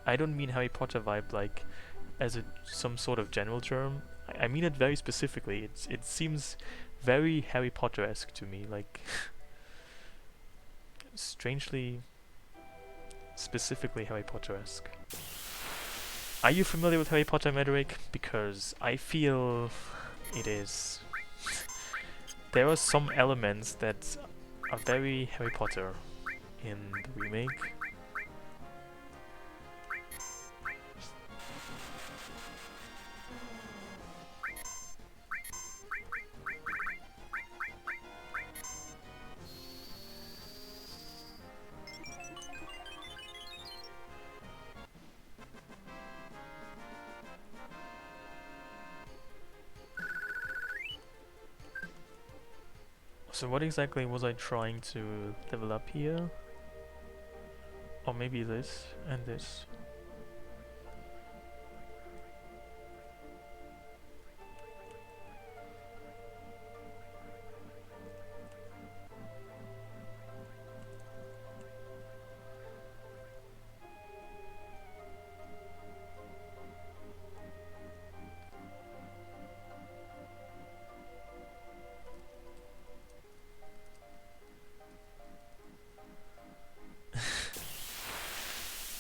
I don't mean Harry Potter vibe like as some sort of general term. I mean it very specifically. It seems very Harry Potter-esque to me, like strangely specifically Harry Potter-esque. Are you familiar with Harry Potter, Mederick? Because I feel it is. There are some elements that are very Harry Potter in the remake. So what exactly was I trying to level up here? Or maybe this and this.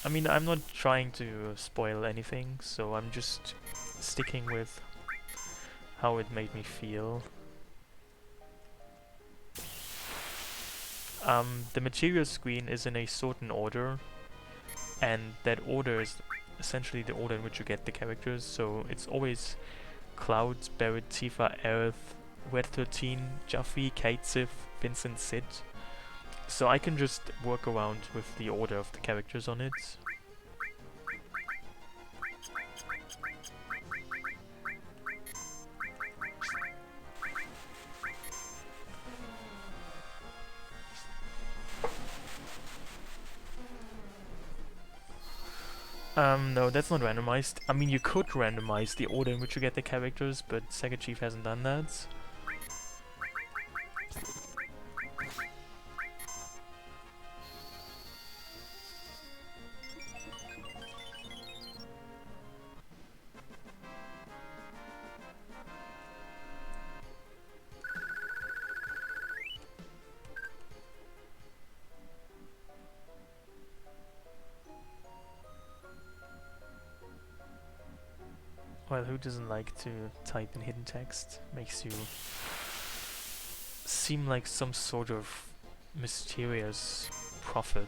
I mean, I'm not trying to spoil anything, so I'm just sticking with how it made me feel. The materia screen is in a certain order, and that order is essentially the order in which you get the characters, so it's always Cloud, Barrett, Tifa, Aerith, Red 13, Jaffe, Kate, Sif, Vincent, Sid. So I can just work around with the order of the characters on it. No, that's not randomized. I mean, you could randomize the order in which you get the characters, but Sega Chief hasn't done that. Well, who doesn't like to type in hidden text? Makes you seem like some sort of mysterious prophet.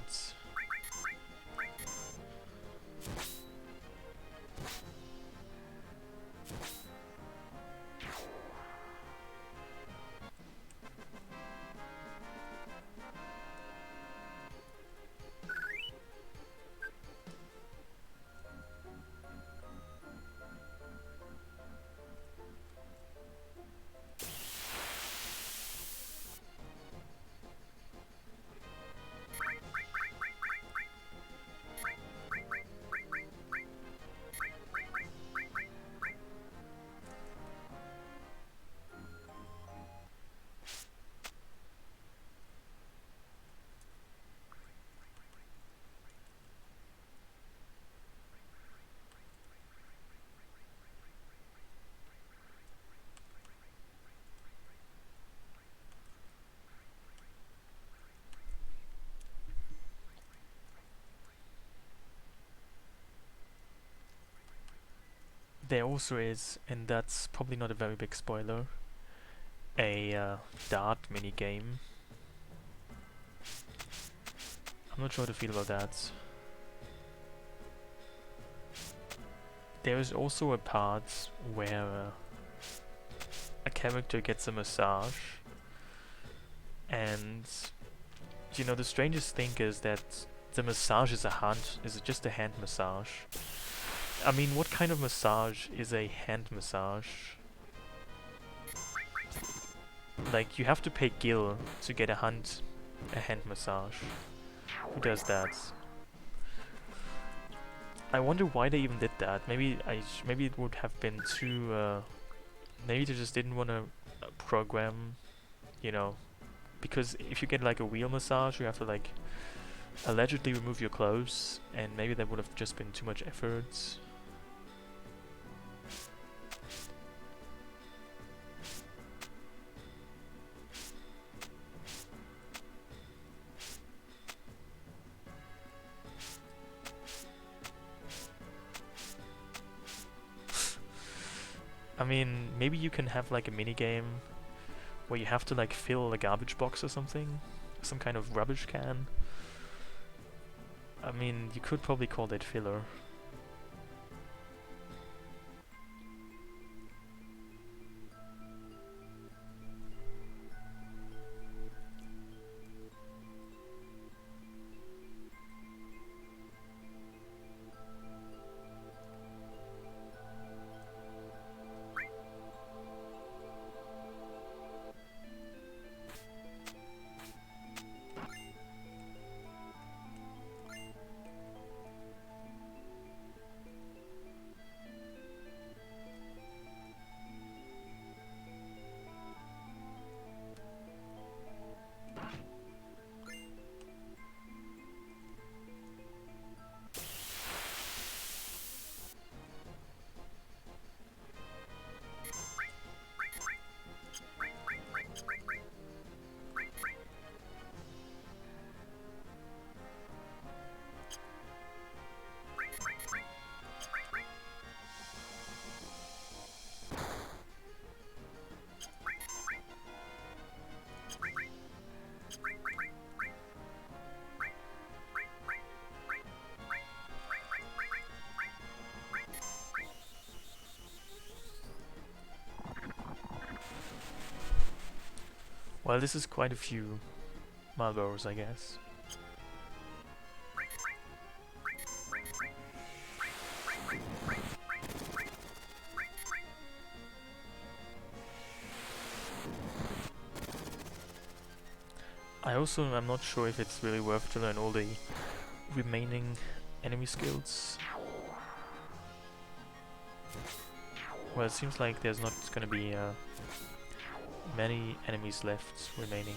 there also is, and that's probably not a very big spoiler, a dart mini game. I'm not sure how to feel about that. There is also a part where a character gets a massage, and you know the strangest thing is that the massage is just a hand massage. I mean, what kind of massage is a hand massage? Like, you have to pay Gil to get a hand massage. Who does that? I wonder why they even did that. Maybe it would have been too. Maybe they just didn't want to program, you know, because if you get like a wheel massage, you have to like allegedly remove your clothes, and maybe that would have just been too much effort. I mean, maybe you can have like a mini game where you have to like fill a garbage box or something, some kind of rubbish can. I mean, you could probably call that filler. Well, this is quite a few Marlboros, I guess. I'm not sure if it's really worth to learn all the remaining enemy skills. Well, it seems like there's not gonna be many enemies left remaining.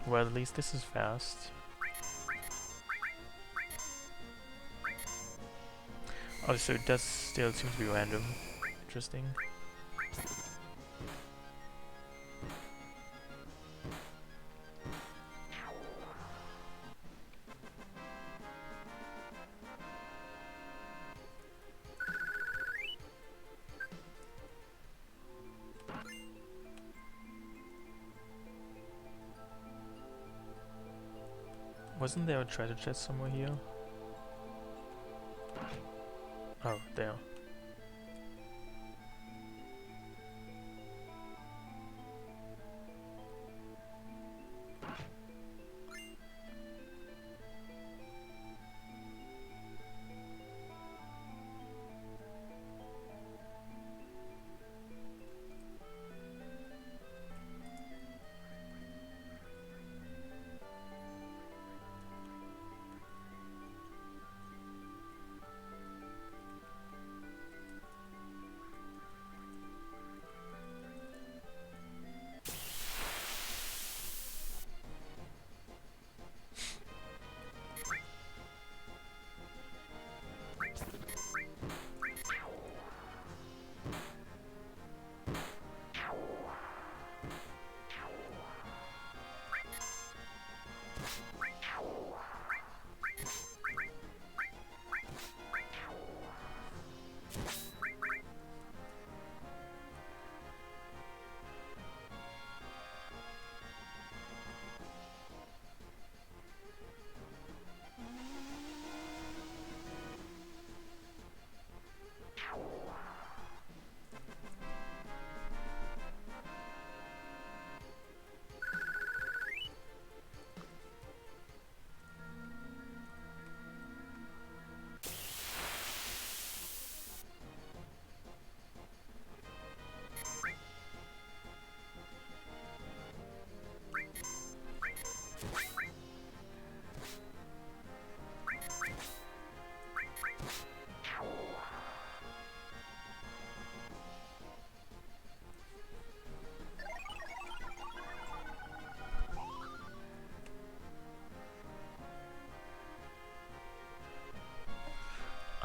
Well, at least this is fast. Oh, so it does still seem to be random. Interesting. Wasn't there a treasure chest somewhere here? Oh, there.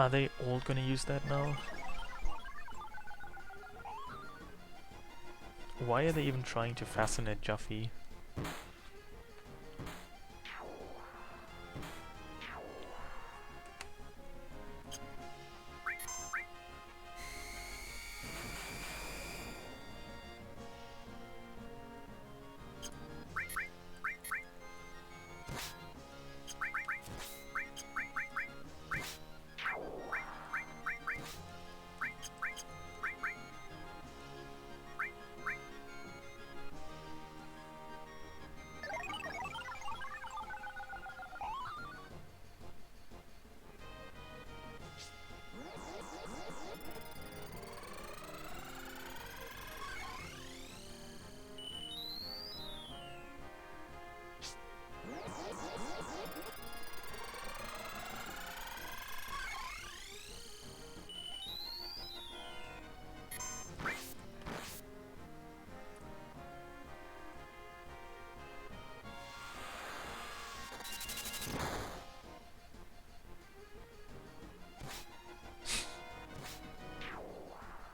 Are they all gonna use that now? Why are they even trying to fascinate Juffy?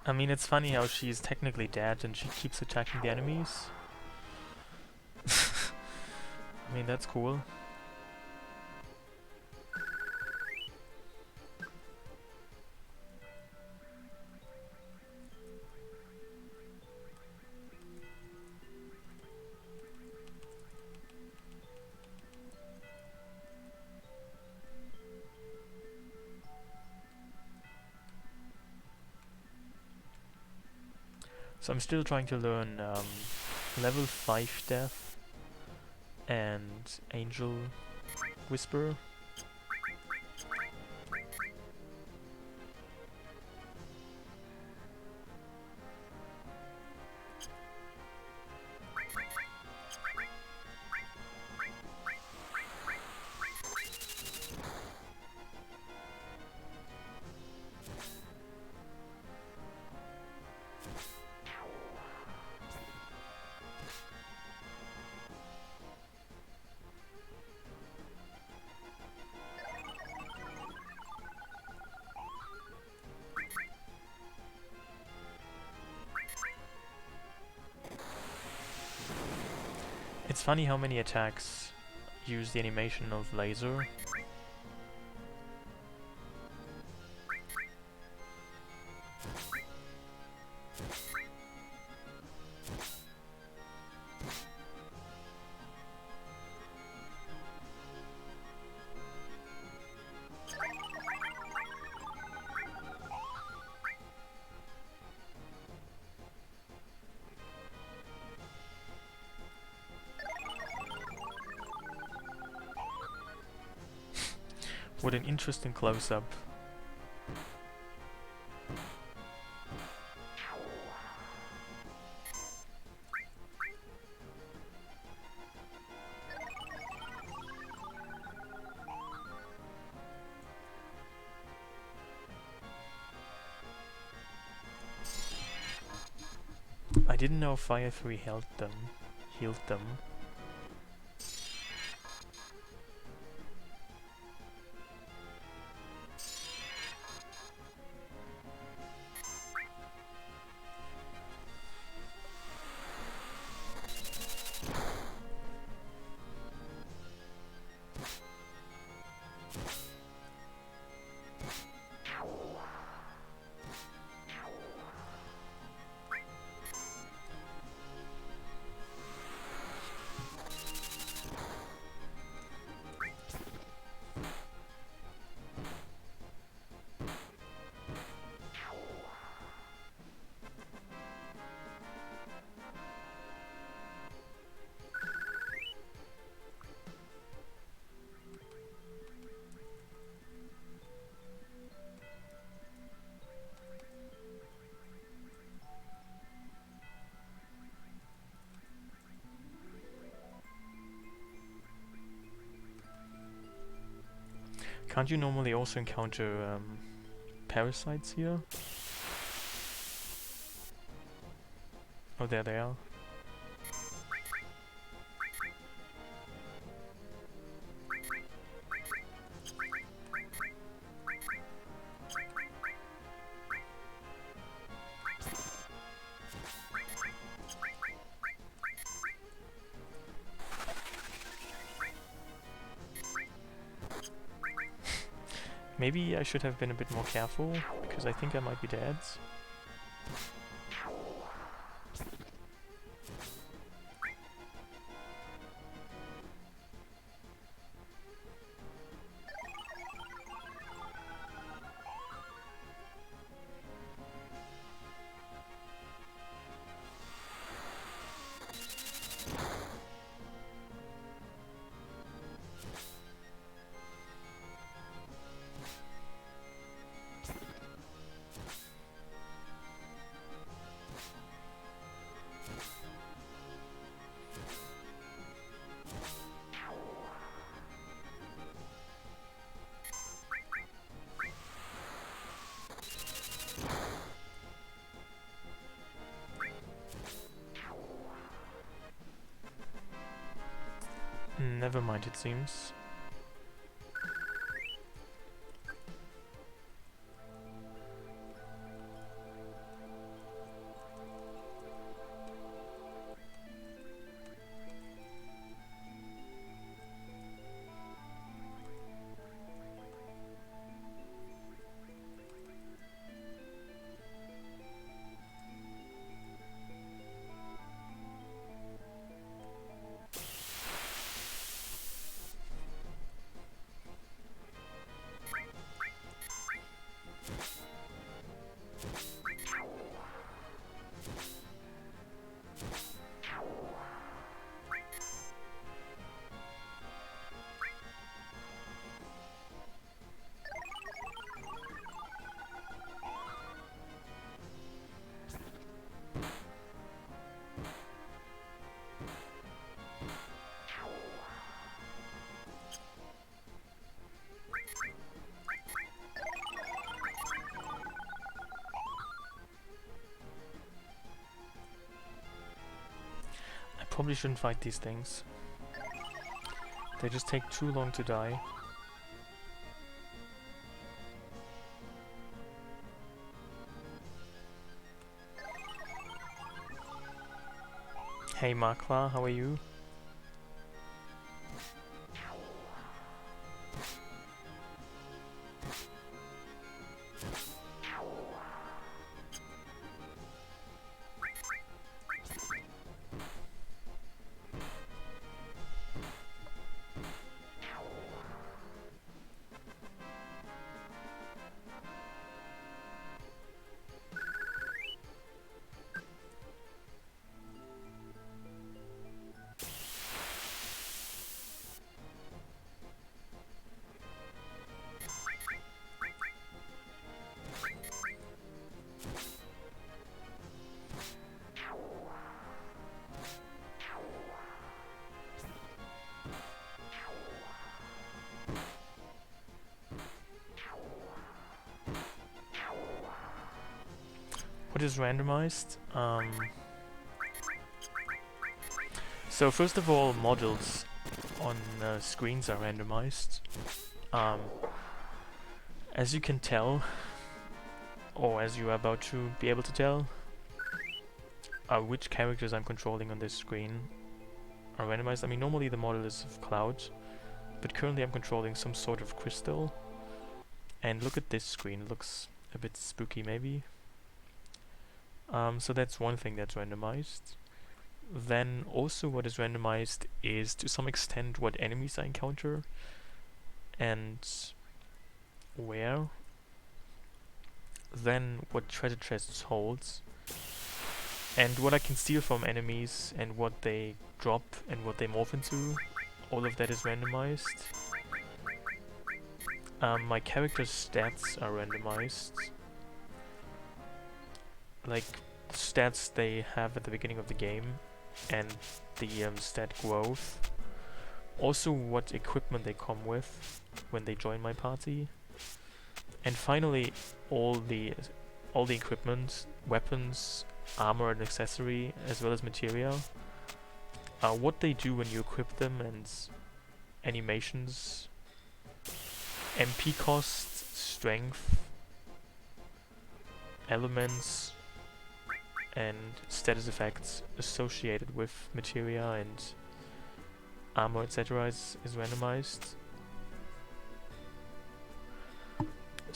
I mean, it's funny how she's technically dead and she keeps attacking the enemies. I mean, that's cool. So I'm still trying to learn level 5 death and angel whisper. It's funny how many attacks use the animation of laser. What an interesting close-up. I didn't know Fire 3 healed them. Can't you normally also encounter parasites here? Oh, there they are. Maybe I should have been a bit more careful, because I think I might be dead. Never mind, it seems. Probably shouldn't fight these things. They just take too long to die. Hey Makla, how are you? What is randomized? So first of all, models on screens are randomized. As you can tell, or as you are about to be able to tell, which characters I'm controlling on this screen are randomized. I mean, normally the model is of Cloud, but currently I'm controlling some sort of crystal. And look at this screen, it looks a bit spooky maybe. So that's one thing that's randomized. Then also what is randomized is to some extent what enemies I encounter and where. Then what treasure chests holds. And what I can steal from enemies and what they drop and what they morph into. All of that is randomized. My character's stats are randomized. Like stats they have at the beginning of the game and the stat growth. Also what equipment they come with when they join my party. And finally all the equipment, weapons, armor and accessory as well as materia. What they do when you equip them and animations. MP cost, strength, elements and status effects associated with materia and armor etc. is randomized.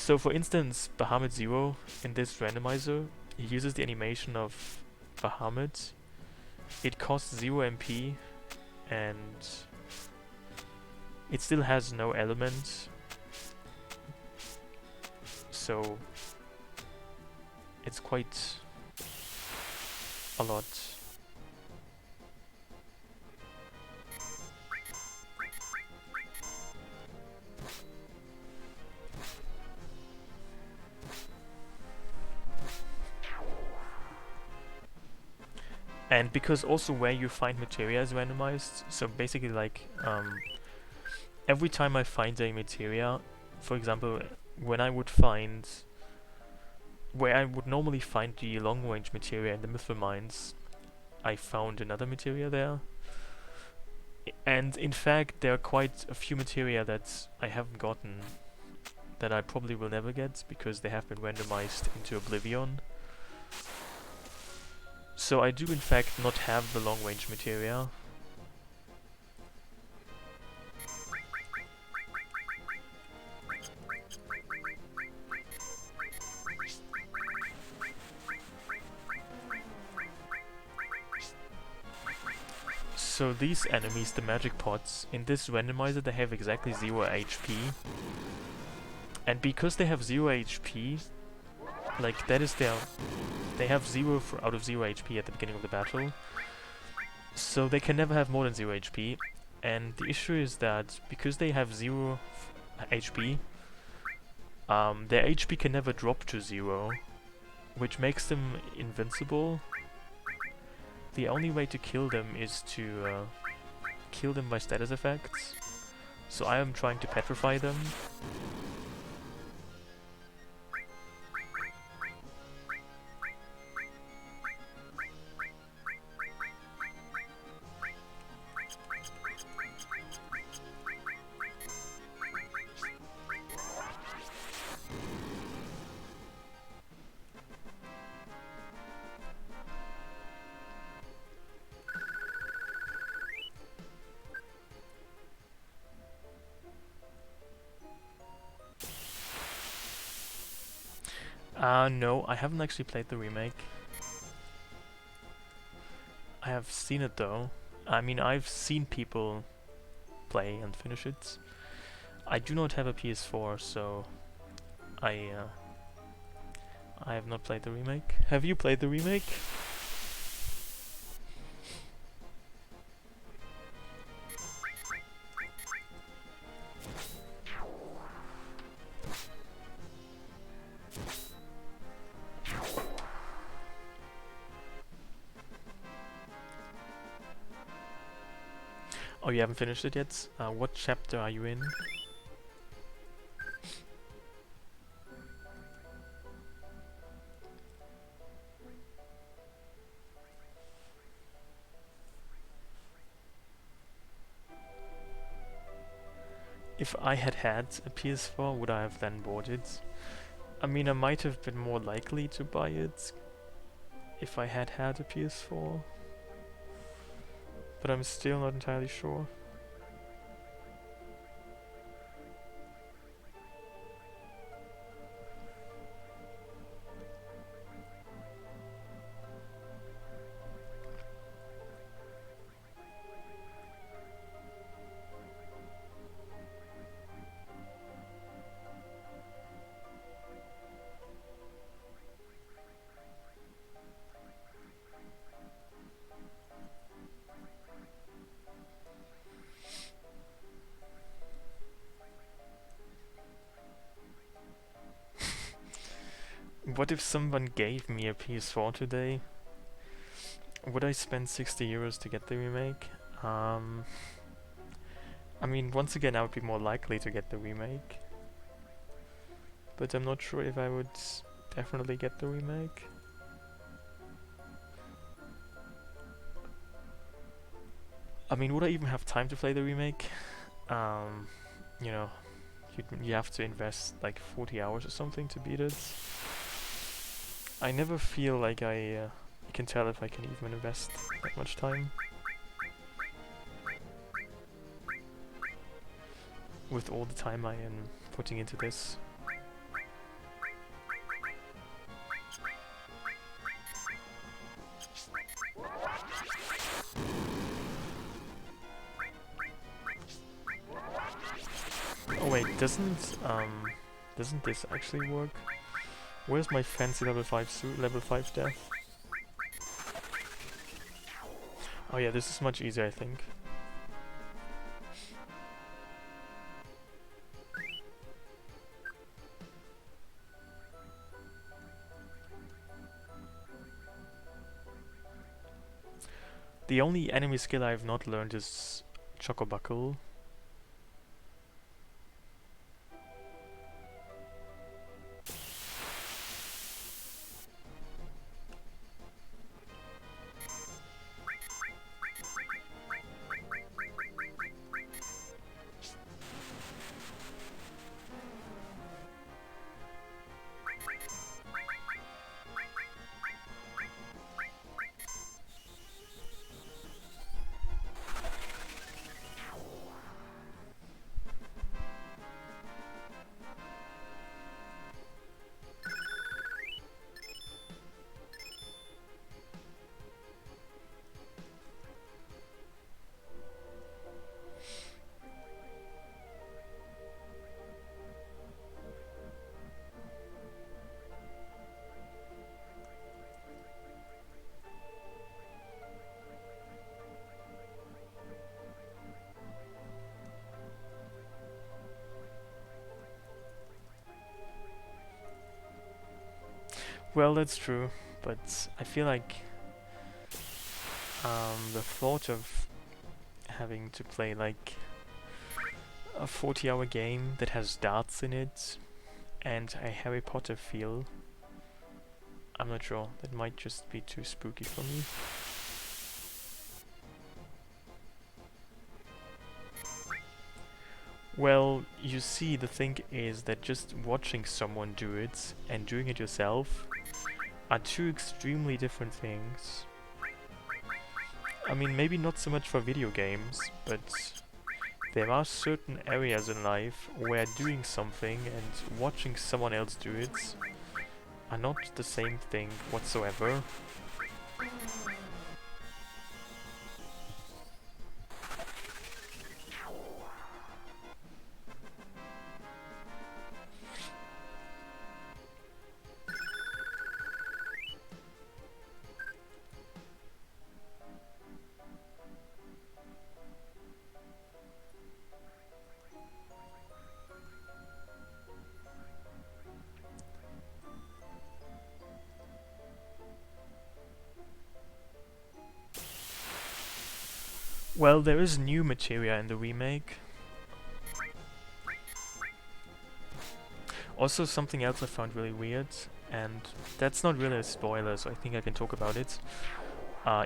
So for instance, Bahamut Zero in this randomizer, he uses the animation of Bahamut. It costs 0 MP and it still has no element, so it's quite a lot. And because also where you find materia is randomized, so basically like every time I find a materia, for example, when I would find where I would normally find the long range materia in the mithril mines, I found another materia there. And in fact there are quite a few materia that I haven't gotten, that I probably will never get because they have been randomized into oblivion. So I do in fact not have the long range materia. So these enemies, the magic pots, in this randomizer they have exactly 0 HP. And because they have 0 HP, like that is their... they have 0 out of 0 HP at the beginning of the battle. So they can never have more than 0 HP. And the issue is that because they have 0 HP, their HP can never drop to 0, which makes them invincible. The only way to kill them is to kill them by status effects. So I am trying to petrify them. No, I haven't actually played the remake. I have seen it though. I mean, I've seen people play and finish it. I do not have a PS4, so I have not played the remake. Have you played the remake? Oh, you haven't finished it yet? What chapter are you in? If I had had a PS4, would I have then bought it? I mean, I might have been more likely to buy it if I had had a PS4. But I'm still not entirely sure. What if someone gave me a PS4 today? Would I spend 60 euros to get the remake? I mean, once again, I would be more likely to get the remake. But I'm not sure if I would definitely get the remake. I mean, would I even have time to play the remake? You know, you have to invest like 40 hours or something to beat it. I never feel like I can tell if I can even invest that much time. With all the time I am putting into this. Wait, doesn't this actually work? Where's my fancy level 5 suit, level 5 death? Oh yeah, this is much easier, I think. The only enemy skill I have not learned is chocobo. Well, that's true, but I feel like the thought of having to play like a 40-hour game that has darts in it and a Harry Potter feel, I'm not sure, that might just be too spooky for me. Well, you see, the thing is that just watching someone do it and doing it yourself are two extremely different things. I mean, maybe not so much for video games, but there are certain areas in life where doing something and watching someone else do it are not the same thing whatsoever. Well, there is new materia in the remake. Also, something else I found really weird, and that's not really a spoiler, so I think I can talk about it.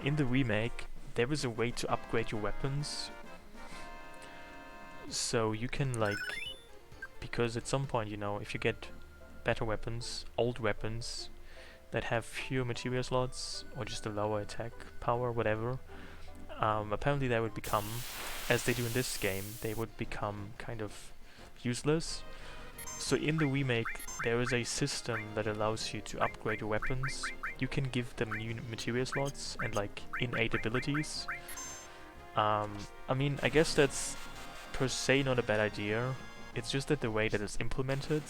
In the remake, there is a way to upgrade your weapons. So you can, like, because at some point, you know, if you get better weapons, old weapons, that have fewer materia slots, or just a lower attack power, whatever, apparently they would become, as they do in this game, they would become kind of useless. So in the remake, there is a system that allows you to upgrade your weapons. You can give them new materia slots and like innate abilities. I mean, I guess that's per se not a bad idea. It's just that the way that it's implemented,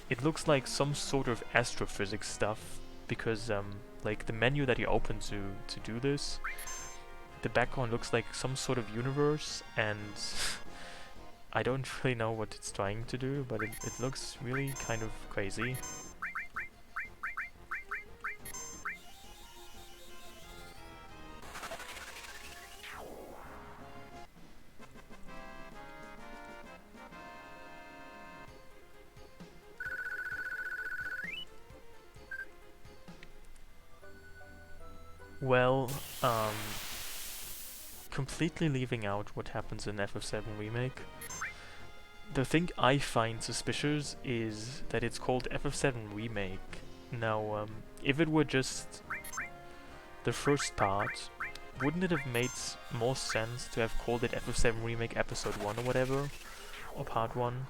it looks like some sort of astrophysics stuff, because like the menu that you open to do this, the background looks like some sort of universe, and I don't really know what it's trying to do, but it looks really kind of crazy. Well, completely leaving out what happens in FF7 Remake, the thing I find suspicious is that it's called FF7 Remake. Now, if it were just the first part, wouldn't it have made more sense to have called it FF7 Remake Episode 1 or whatever? Or Part 1?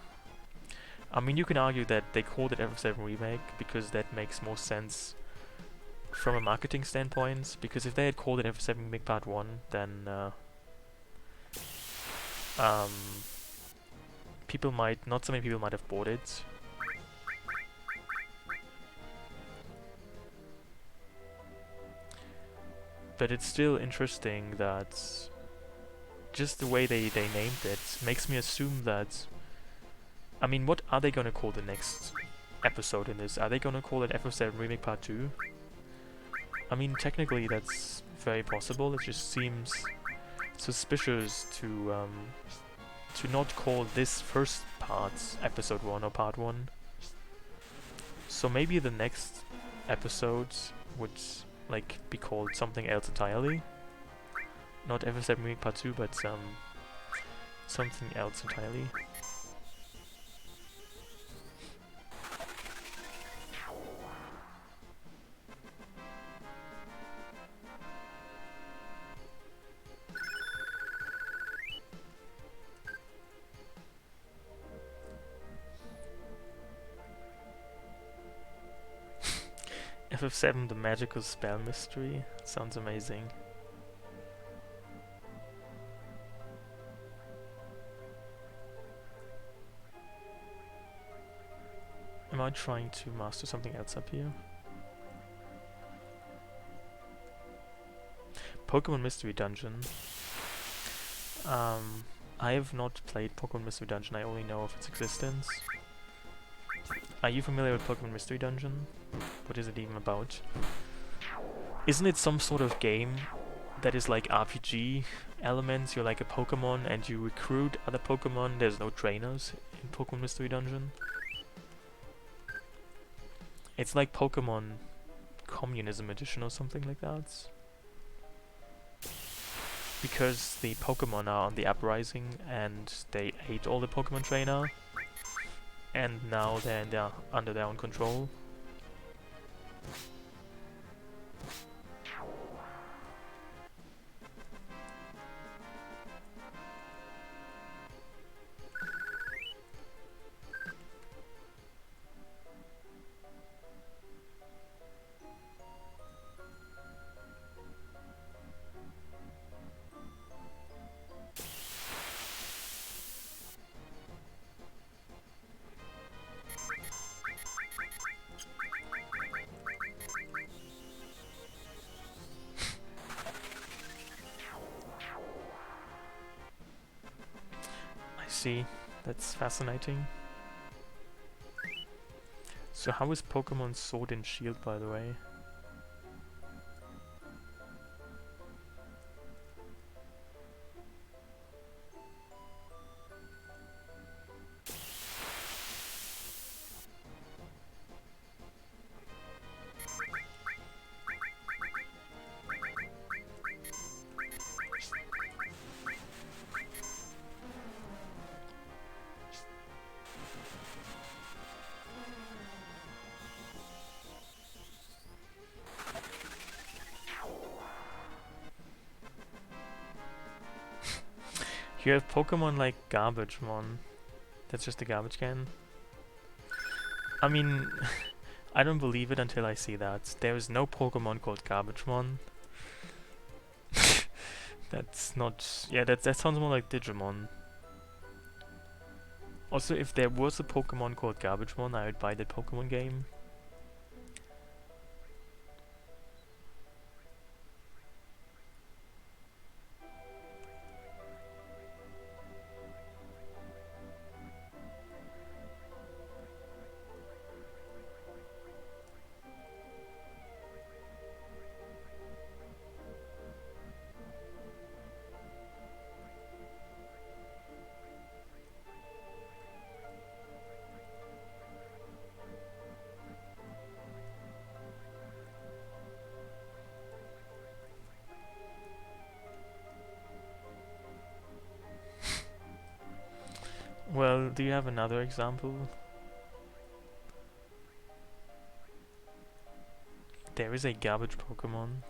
I mean, you can argue that they called it FF7 Remake because that makes more sense from a marketing standpoint, because if they had called it FF7 Remake Part 1, then not so many people might have bought it. But it's still interesting that just the way they named it makes me assume that... I mean, what are they gonna call the next episode in this? Are they gonna call it FF7 Remake Part 2? I mean, technically that's very possible. It just seems suspicious to not call this first part Episode 1 or Part 1. So maybe the next episodes would like be called something else entirely. Not FF7 Remake Part 2, but something else entirely. FF7 The Magical Spell Mystery. Sounds amazing. Am I trying to master something else up here? Pokemon Mystery Dungeon. I have not played Pokemon Mystery Dungeon, I only know of its existence. Are you familiar with Pokemon Mystery Dungeon? What is it even about? Isn't it some sort of game that is like RPG elements? You're like a Pokemon and you recruit other Pokemon. There's no trainers in Pokemon Mystery Dungeon. It's like Pokemon Communism Edition or something like that. Because the Pokemon are on the uprising and they ate all the Pokemon trainer. And now they're under their own control. See, that's fascinating. So how is Pokemon Sword and Shield, by the way? You have Pokemon like Garbagemon. That's just a garbage can. I mean, I don't believe it until I see that. There is no Pokemon called Garbagemon. That's not... Yeah, that sounds more like Digimon. Also, if there was a Pokemon called Garbagemon, I would buy that Pokemon game. Well, do you have another example? There is a garbage Pokemon.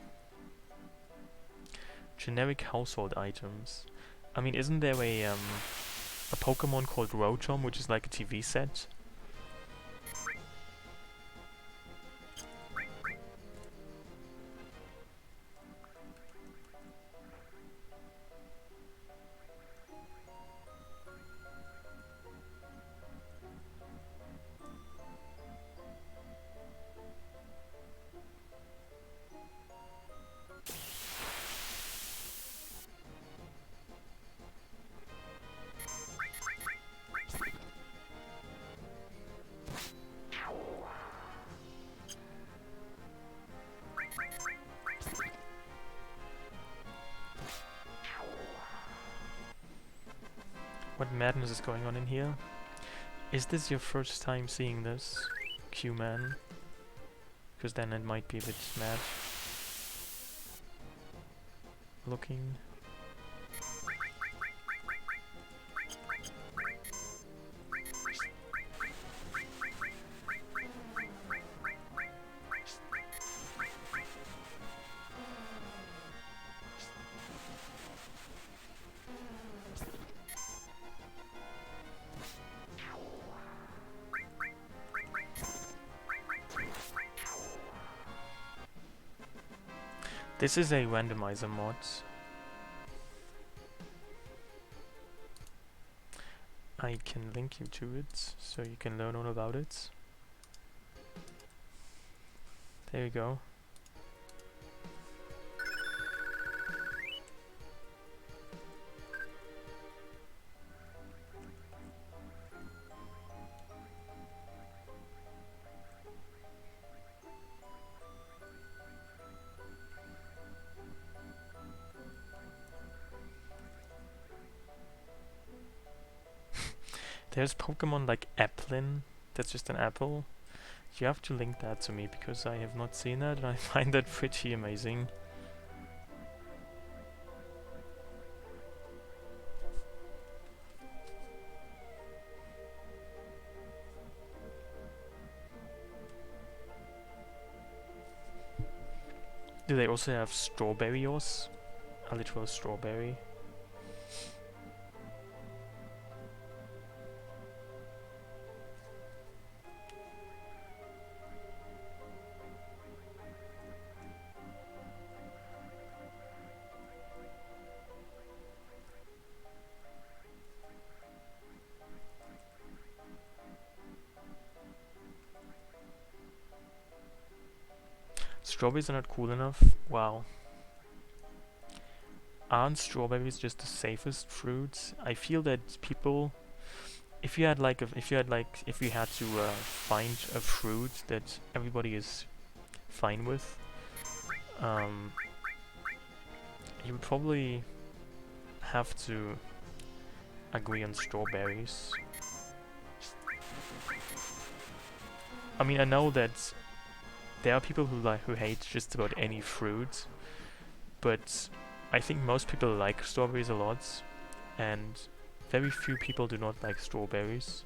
Generic household items. I mean, isn't there a Pokemon called Rotom, which is like a TV set? What madness is going on in here? Is this your first time seeing this, Q-Man? Because then it might be a bit mad looking. This is a randomizer mod. I can link you to it, so you can learn all about it. There you go. There's Pokemon like Applin, that's just an apple. You have to link that to me because I have not seen that and I find that pretty amazing. Do they also have Strawberryos? A literal strawberry. Strawberries are not cool enough? Wow. Aren't strawberries just the safest fruits? I feel that people, if you had to find a fruit that everybody is fine with, you would probably have to agree on strawberries. I mean, I know that there are people who hate just about any fruit, but I think most people like strawberries a lot, and very few people do not like strawberries.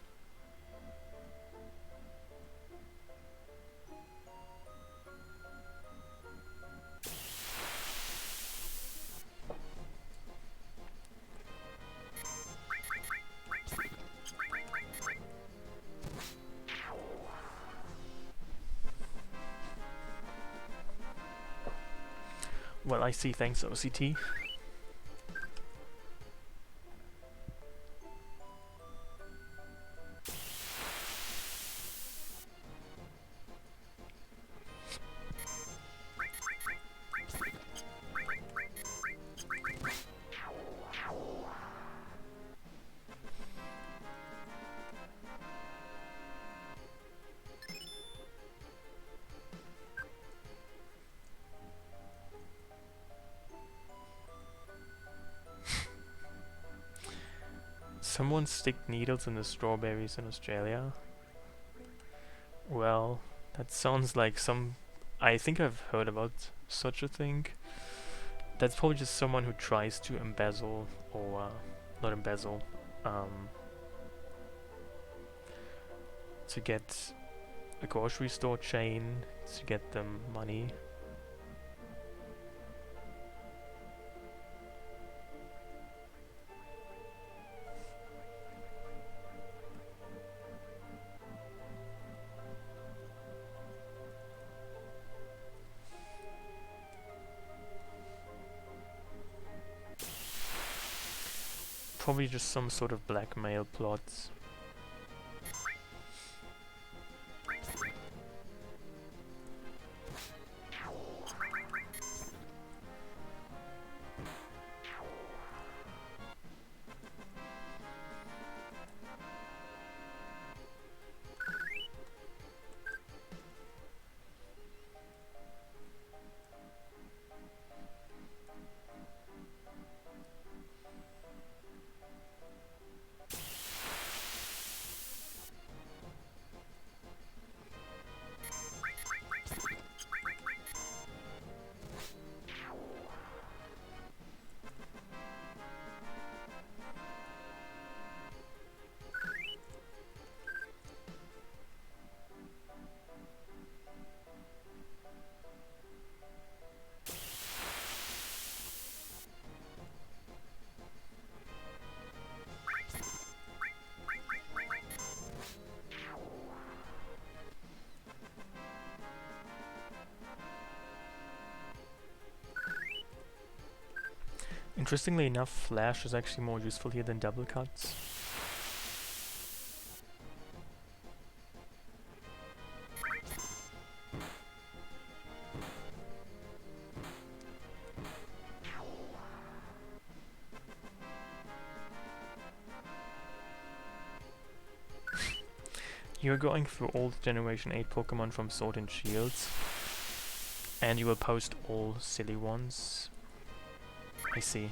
Well, I see, thanks OCT. Someone stick needles in the strawberries in Australia? Well, that sounds like some... I think I've heard about such a thing. That's probably just someone who tries to embezzle, or not embezzle, to get a grocery store chain to get them money. Probably just some sort of blackmail plot. Interestingly enough, flash is actually more useful here than double cuts. You're going through all the Generation 8 Pokemon from Sword and Shields, and you will post all silly ones. I see.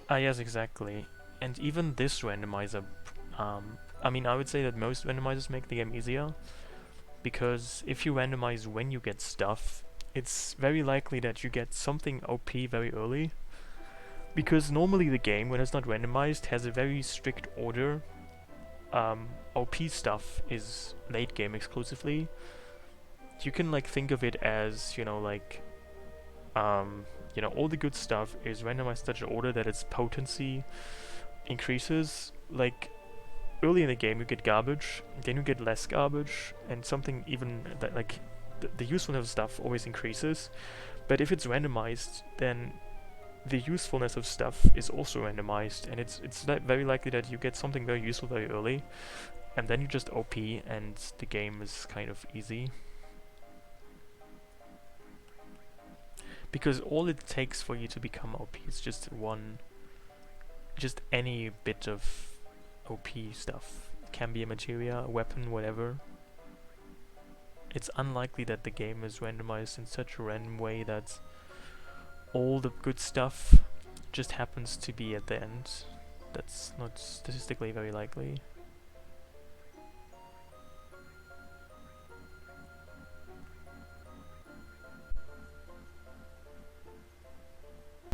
Ah, yes, exactly. And even this randomizer, I mean, I would say that most randomizers make the game easier, because if you randomize when you get stuff, it's very likely that you get something OP very early, because normally the game, when it's not randomized, has a very strict order. OP stuff is late game exclusively. You can like think of it as, you know, like all the good stuff is randomized in such an order that its potency increases. Like, early in the game you get garbage, then you get less garbage, and something even that, like, the usefulness of stuff always increases. But if it's randomized, then the usefulness of stuff is also randomized, and it's very likely that you get something very useful very early, and then you just OP, and the game is kind of easy. Because all it takes for you to become OP is just any bit of OP stuff. It can be a materia, a weapon, whatever. It's unlikely that the game is randomized in such a random way that all the good stuff just happens to be at the end. That's not statistically very likely.